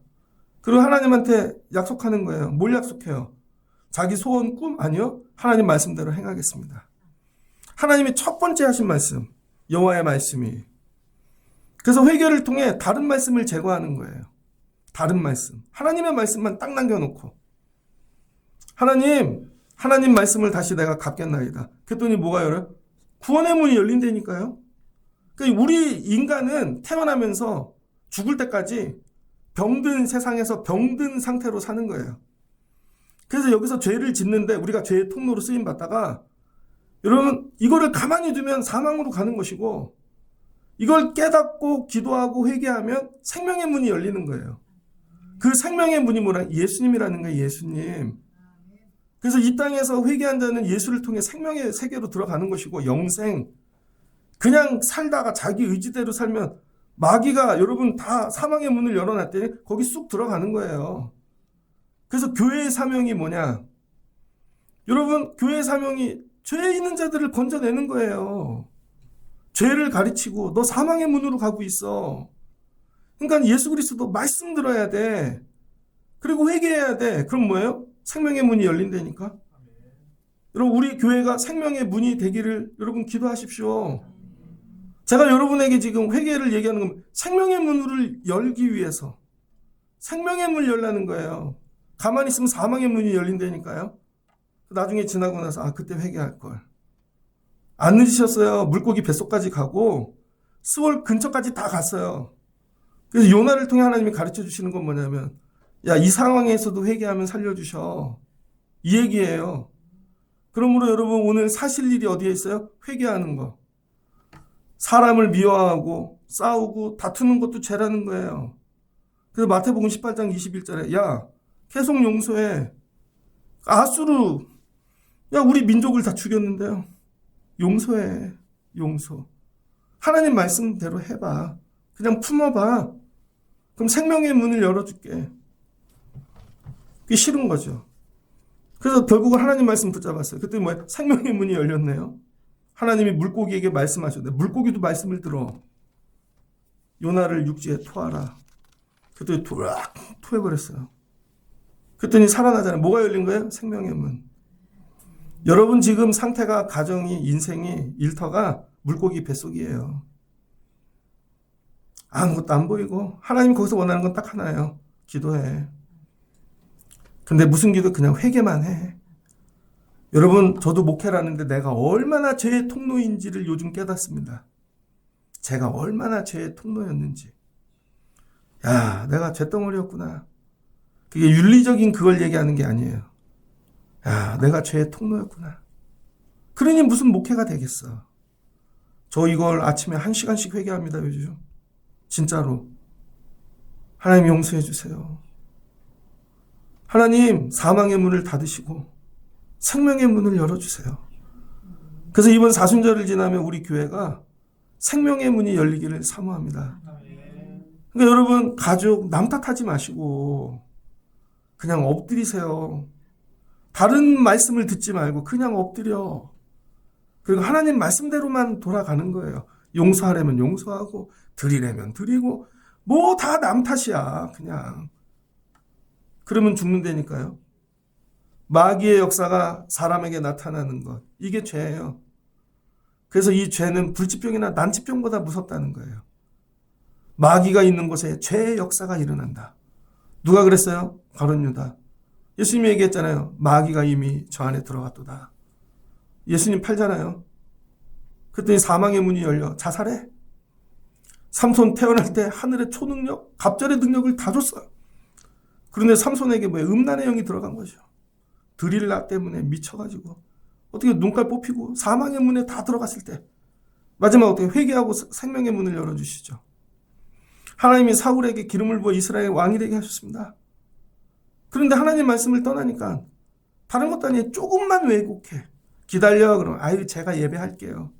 그리고 하나님한테 약속하는 거예요. 뭘 약속해요? 자기 소원, 꿈? 아니요. 하나님 말씀대로 행하겠습니다. 하나님이 첫 번째 하신 말씀, 여호와의 말씀이. 그래서 회개를 통해 다른 말씀을 제거하는 거예요. 다른 말씀. 하나님의 말씀만 딱 남겨놓고. 하나님 말씀을 다시 내가 갚겠나이다. 그랬더니 뭐가 열어요? 구원의 문이 열린다니까요. 그러니까 우리 인간은 태어나면서 죽을 때까지 병든 세상에서 병든 상태로 사는 거예요. 그래서 여기서 죄를 짓는데 우리가 죄의 통로로 쓰임 받다가 여러분 이거를 가만히 두면 사망으로 가는 것이고 이걸 깨닫고 기도하고 회개하면 생명의 문이 열리는 거예요. 그 생명의 문이 뭐라? 예수님이라는 거예요. 예수님. 그래서 이 땅에서 회개한 자는 예수를 통해 생명의 세계로 들어가는 것이고 영생. 그냥 살다가 자기 의지대로 살면 마귀가 여러분 다 사망의 문을 열어놨더니 거기 쑥 들어가는 거예요. 그래서 교회의 사명이 뭐냐? 여러분 교회의 사명이 죄에 있는 자들을 건져내는 거예요. 죄를 가르치고 너 사망의 문으로 가고 있어. 그러니까 예수 그리스도 말씀 들어야 돼. 그리고 회개해야 돼. 그럼 뭐예요? 생명의 문이 열린다니까. 여러분 우리 교회가 생명의 문이 되기를 여러분 기도하십시오. 제가 여러분에게 지금 회개를 얘기하는 건 생명의 문을 열기 위해서 생명의 문을 열라는 거예요. 가만히 있으면 사망의 문이 열린다니까요. 나중에 지나고 나서 그때 회개할 걸. 안 늦으셨어요. 물고기 뱃속까지 가고 스월 근처까지 다 갔어요. 그래서 요나를 통해 하나님이 가르쳐 주시는 건 뭐냐면 야, 이 상황에서도 회개하면 살려주셔. 이 얘기예요. 그러므로 여러분 오늘 사실 일이 어디에 있어요? 회개하는 거. 사람을 미워하고 싸우고 다투는 것도 죄라는 거예요. 그래서 마태복음 18장 21절에 야, 계속 용서해. 아수르, 야, 우리 민족을 다 죽였는데요. 용서해. 용서. 하나님 말씀대로 해봐. 그냥 품어봐. 그럼 생명의 문을 열어줄게. 그게 싫은 거죠. 그래서 결국은 하나님 말씀 붙잡았어요. 그때 뭐예요? 생명의 문이 열렸네요. 하나님이 물고기에게 말씀하셨는데 물고기도 말씀을 들어. 요나를 육지에 토하라. 그랬더니 도락 토해버렸어요. 그랬더니 살아나잖아요. 뭐가 열린 거예요? 생명의 문. 여러분 지금 상태가 가정이 인생이 일터가 물고기 뱃속이에요. 아무것도 안 보이고 하나님 거기서 원하는 건 딱 하나예요. 기도해. 근데 무슨 기도? 그냥 회개만 해. 여러분 저도 목회를 하는데 내가 얼마나 죄의 통로인지를 요즘 깨닫습니다. 제가 얼마나 죄의 통로였는지. 야, 내가 죄덩어리였구나. 그게 윤리적인 그걸 얘기하는 게 아니에요. 야, 내가 죄의 통로였구나. 그러니 무슨 목회가 되겠어. 저 이걸 아침에 1시간씩 회개합니다, 요즘. 진짜로. 하나님 용서해 주세요. 하나님 사망의 문을 닫으시고 생명의 문을 열어주세요. 그래서 이번 사순절을 지나면 우리 교회가 생명의 문이 열리기를 사모합니다. 그러니까 여러분 가족 남 탓하지 마시고 그냥 엎드리세요. 다른 말씀을 듣지 말고 그냥 엎드려. 그리고 하나님 말씀대로만 돌아가는 거예요. 용서하려면 용서하고 드리려면 드리고 뭐 다 남 탓이야 그냥. 그러면 죽는다니까요. 마귀의 역사가 사람에게 나타나는 것. 이게 죄예요. 그래서 이 죄는 불치병이나 난치병보다 무섭다는 거예요. 마귀가 있는 곳에 죄의 역사가 일어난다. 누가 그랬어요? 가룟 유다. 예수님이 얘기했잖아요. 마귀가 이미 저 안에 들어갔도다. 예수님 팔잖아요. 그랬더니 사망의 문이 열려 자살해. 삼손 태어날 때 하늘의 초능력, 갑절의 능력을 다 줬어요. 그런데 삼손에게 음란의 영이 들어간 거죠. 드릴라 때문에 미쳐가지고 어떻게 눈깔 뽑히고 사망의 문에 다 들어갔을 때 마지막 어떻게 회개하고 생명의 문을 열어주시죠. 하나님이 사울에게 기름을 부어 이스라엘 왕이 되게 하셨습니다. 그런데 하나님 말씀을 떠나니까 다른 것도 아니에요. 조금만 왜곡해. 기다려. 그러면 아유 제가 예배할게요.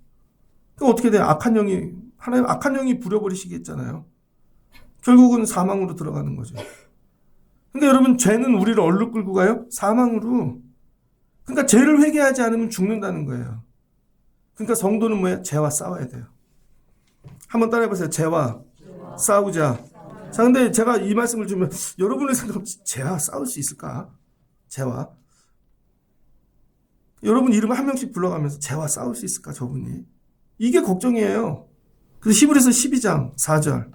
그럼 어떻게 돼요? 하나님 악한 영이 부려버리시겠잖아요. 결국은 사망으로 들어가는 거죠. 그러니까 여러분, 죄는 우리를 어디로 끌고 가요? 사망으로. 그러니까 죄를 회개하지 않으면 죽는다는 거예요. 그러니까 성도는 뭐예요? 죄와 싸워야 돼요. 한번 따라해보세요. 죄와 싸우자. 자, 근데 제가 이 말씀을 주면 여러분의 생각은 죄와 싸울 수 있을까? 죄와. 여러분 이름 한 명씩 불러가면서 죄와 싸울 수 있을까? 저분이. 이게 걱정이에요. 그래서 히브리서 12장 4절.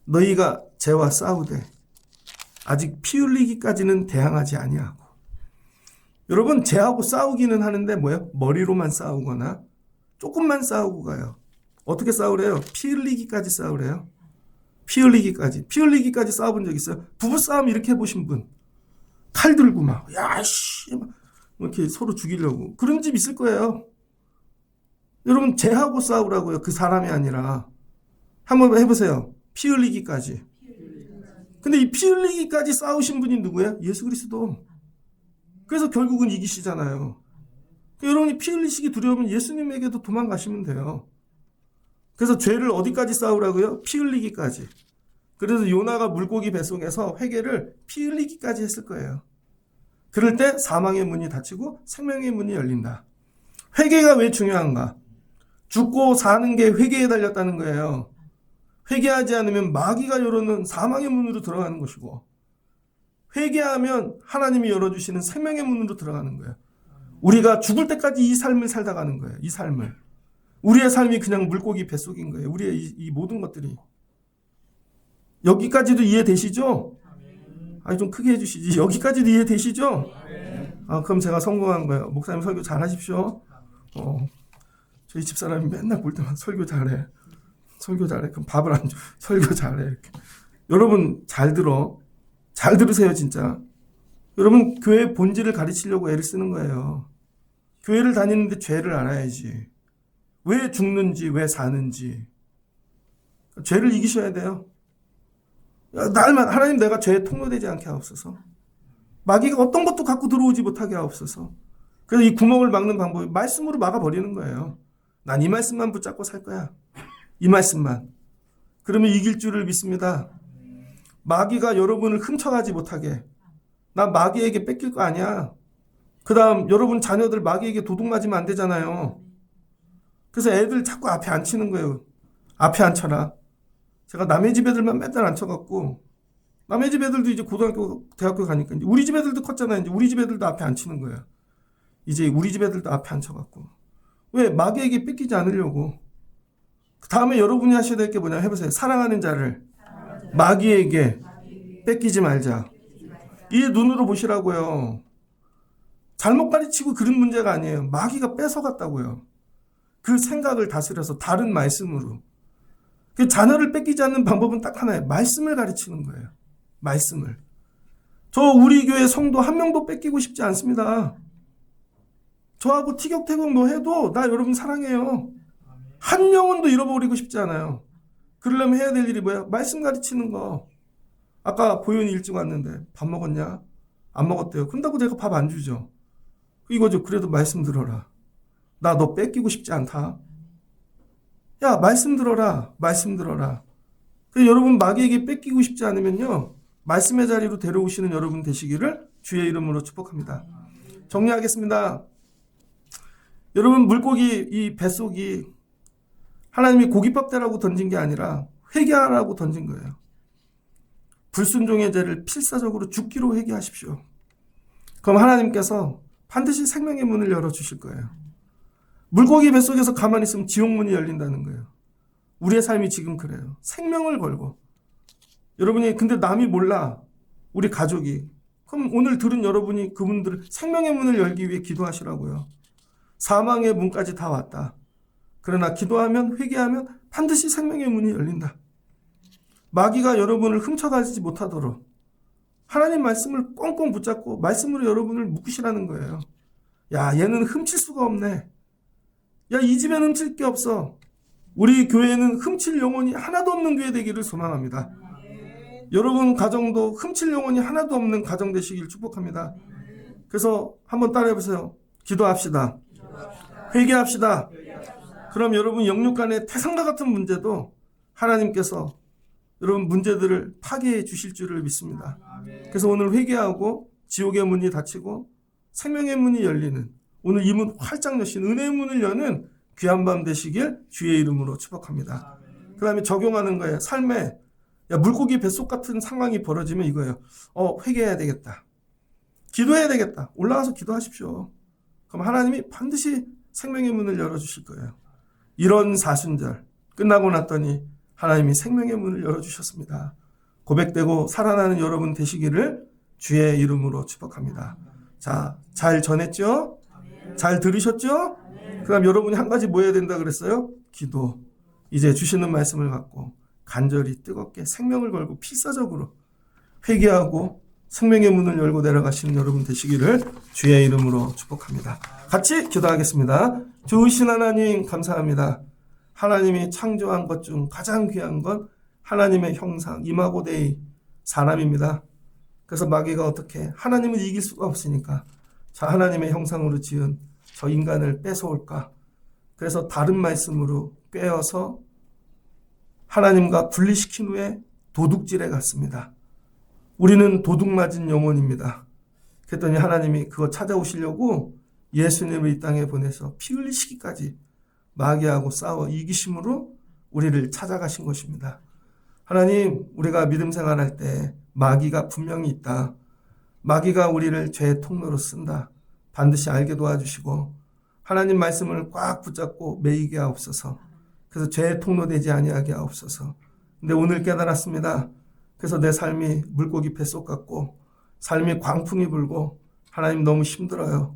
너희가 죄와 싸우되 아직 피 흘리기까지는 대항하지 아니하고. 여러분, 죄하고 싸우기는 하는데 뭐예요? 머리로만 싸우거나 조금만 싸우고 가요. 어떻게 싸우래요? 피 흘리기까지 싸우래요. 피 흘리기까지 싸워본 적 있어요? 부부싸움 이렇게 해보신 분. 칼 들고 막, 야, 씨, 막 이렇게 서로 죽이려고. 그런 집 있을 거예요. 여러분, 죄하고 싸우라고요. 그 사람이 아니라. 한번 해보세요. 피 흘리기까지. 근데 이 피 흘리기까지 싸우신 분이 누구예요? 예수 그리스도. 그래서 결국은 이기시잖아요. 여러분이 피 흘리시기 두려우면 예수님에게도 도망가시면 돼요. 그래서 죄를 어디까지 싸우라고요? 피 흘리기까지. 그래서 요나가 물고기 뱃속에서 회개를 피 흘리기까지 했을 거예요. 그럴 때 사망의 문이 닫히고 생명의 문이 열린다. 회개가 왜 중요한가? 죽고 사는 게 회개에 달렸다는 거예요. 회개하지 않으면 마귀가 열어놓은 사망의 문으로 들어가는 것이고, 회개하면 하나님이 열어주시는 생명의 문으로 들어가는 거예요. 우리가 죽을 때까지 이 삶을 살다 가는 거예요. 이 삶을. 우리의 삶이 그냥 물고기 뱃속인 거예요. 우리의 이 모든 것들이. 여기까지도 이해되시죠? 아니, 좀 크게 해주시지. 여기까지도 이해되시죠? 그럼 제가 성공한 거예요. 목사님 설교 잘 하십시오. 저희 집사람이 맨날 볼 때만 설교 잘해. 그럼 밥을 안 줘. 설교 잘해. 이렇게. 여러분, 잘 들어. 잘 들으세요, 진짜. 여러분, 교회 본질을 가르치려고 애를 쓰는 거예요. 교회를 다니는데 죄를 알아야지. 왜 죽는지, 왜 사는지. 죄를 이기셔야 돼요. 하나님, 내가 죄에 통로되지 않게 하옵소서. 마귀가 어떤 것도 갖고 들어오지 못하게 하옵소서. 그래서 이 구멍을 막는 방법이 말씀으로 막아버리는 거예요. 난 이 말씀만 붙잡고 살 거야. 이 말씀만. 그러면 이길 줄을 믿습니다. 마귀가 여러분을 훔쳐가지 못하게. 나 마귀에게 뺏길 거 아니야. 그 다음 여러분 자녀들 마귀에게 도둑 맞으면 안 되잖아요. 그래서 애들 자꾸 앞에 앉히는 거예요. 앞에 앉혀라. 제가 남의 집 애들만 맨날 앉혀갖고, 남의 집 애들도 이제 고등학교, 대학교 가니까 이제 우리 집 애들도 컸잖아요. 이제 우리 집 애들도 앞에 앉히는 거예요. 이제 우리 집 애들도 앞에 앉혀갖고. 왜? 마귀에게 뺏기지 않으려고. 그 다음에 여러분이 하셔야 될 게 뭐냐 해보세요. 사랑하는 자를 마귀에게 뺏기지 말자. 이 눈으로 보시라고요. 잘못 가르치고 그런 문제가 아니에요. 마귀가 뺏어갔다고요. 그 생각을 다스려서 다른 말씀으로. 그 자녀를 뺏기지 않는 방법은 딱 하나예요. 말씀을 가르치는 거예요. 말씀을. 저 우리 교회 성도 한 명도 뺏기고 싶지 않습니다. 저하고 티격태격 뭐 해도 나 여러분 사랑해요. 한 영혼도 잃어버리고 싶지 않아요. 그러려면 해야 될 일이 뭐야? 말씀 가르치는 거. 아까 보현이 일찍 왔는데 밥 먹었냐? 안 먹었대요. 그런다고 내가 밥 안 주죠. 이거죠. 그래도 말씀 들어라. 나 너 뺏기고 싶지 않다. 야, 말씀 들어라. 말씀 들어라. 여러분 마귀에게 뺏기고 싶지 않으면요. 말씀의 자리로 데려오시는 여러분 되시기를 주의 이름으로 축복합니다. 정리하겠습니다. 여러분 물고기 이 뱃속이 하나님이 고깃밥대라고 던진 게 아니라 회개하라고 던진 거예요. 불순종의 죄를 필사적으로 죽기로 회개하십시오. 그럼 하나님께서 반드시 생명의 문을 열어주실 거예요. 물고기 뱃속에서 가만히 있으면 지옥문이 열린다는 거예요. 우리의 삶이 지금 그래요. 생명을 걸고. 여러분이 근데 남이 몰라. 우리 가족이. 그럼 오늘 들은 여러분이 그분들 생명의 문을 열기 위해 기도하시라고요. 사망의 문까지 다 왔다. 그러나 기도하면 회개하면 반드시 생명의 문이 열린다. 마귀가 여러분을 훔쳐가지 못하도록 하나님 말씀을 꽁꽁 붙잡고 말씀으로 여러분을 묶으시라는 거예요. 야, 얘는 훔칠 수가 없네. 야, 이 집에는 훔칠 게 없어. 우리 교회는 훔칠 영혼이 하나도 없는 교회 되기를 소망합니다. 여러분 가정도 훔칠 영혼이 하나도 없는 가정 되시길 축복합니다. 그래서 한번 따라해보세요. 기도합시다. 회개합시다. 그럼 여러분 영육 간의 태산과 같은 문제도 하나님께서 여러분 문제들을 파괴해 주실 줄을 믿습니다. 그래서 오늘 회개하고 지옥의 문이 닫히고 생명의 문이 열리는, 오늘 이 문 활짝 여신 은혜의 문을 여는 귀한 밤 되시길 주의 이름으로 축복합니다. 그 다음에 적용하는 거예요. 삶에 물고기 뱃속 같은 상황이 벌어지면 이거예요. 회개해야 되겠다. 기도해야 되겠다. 올라가서 기도하십시오. 그럼 하나님이 반드시 생명의 문을 열어주실 거예요. 이런 사순절 끝나고 났더니 하나님이 생명의 문을 열어주셨습니다. 고백되고 살아나는 여러분 되시기를 주의 이름으로 축복합니다. 자, 잘 전했죠? 잘 들으셨죠? 그 다음 여러분이 한 가지 뭐 해야 된다 그랬어요? 기도. 이제 주시는 말씀을 갖고 간절히 뜨겁게 생명을 걸고 필사적으로 회개하고 생명의 문을 열고 내려가시는 여러분 되시기를 주의 이름으로 축복합니다. 같이 기도하겠습니다. 좋으신 하나님 감사합니다. 하나님이 창조한 것 중 가장 귀한 건 하나님의 형상 이마고데이 사람입니다. 그래서 마귀가 어떻게 하나님을 이길 수가 없으니까 자 하나님의 형상으로 지은 저 인간을 뺏어올까. 그래서 다른 말씀으로 꿰어서 하나님과 분리시킨 후에 도둑질에 갔습니다. 우리는 도둑 맞은 영혼입니다. 그랬더니 하나님이 그거 찾아오시려고 예수님을 이 땅에 보내서 피 흘리시기까지 마귀하고 싸워 이기심으로 우리를 찾아가신 것입니다. 하나님, 우리가 믿음 생활할 때 마귀가 분명히 있다. 마귀가 우리를 죄의 통로로 쓴다. 반드시 알게 도와주시고 하나님 말씀을 꽉 붙잡고 매이게 하옵소서. 그래서 죄의 통로 되지 아니하게 하옵소서. 근데 오늘 깨달았습니다. 그래서 내 삶이 물고기 뱃속 같고 삶이 광풍이 불고 하나님 너무 힘들어요.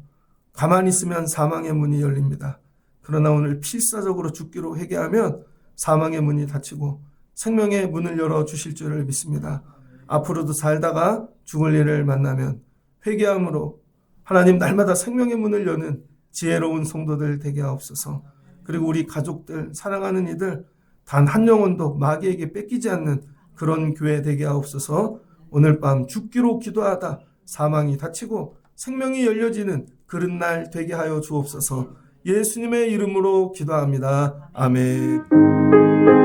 가만히 있으면 사망의 문이 열립니다. 그러나 오늘 필사적으로 죽기로 회개하면 사망의 문이 닫히고 생명의 문을 열어주실 줄을 믿습니다. 앞으로도 살다가 죽을 일을 만나면 회개함으로 하나님 날마다 생명의 문을 여는 지혜로운 성도들 되게 하옵소서. 그리고 우리 가족들, 사랑하는 이들 단 한 영혼도 마귀에게 뺏기지 않는 그런 교회 되게 하옵소서. 오늘 밤 죽기로 기도하다 사망이 닫히고 생명이 열려지는 그런 날 되게 하여 주옵소서. 예수님의 이름으로 기도합니다. 아멘.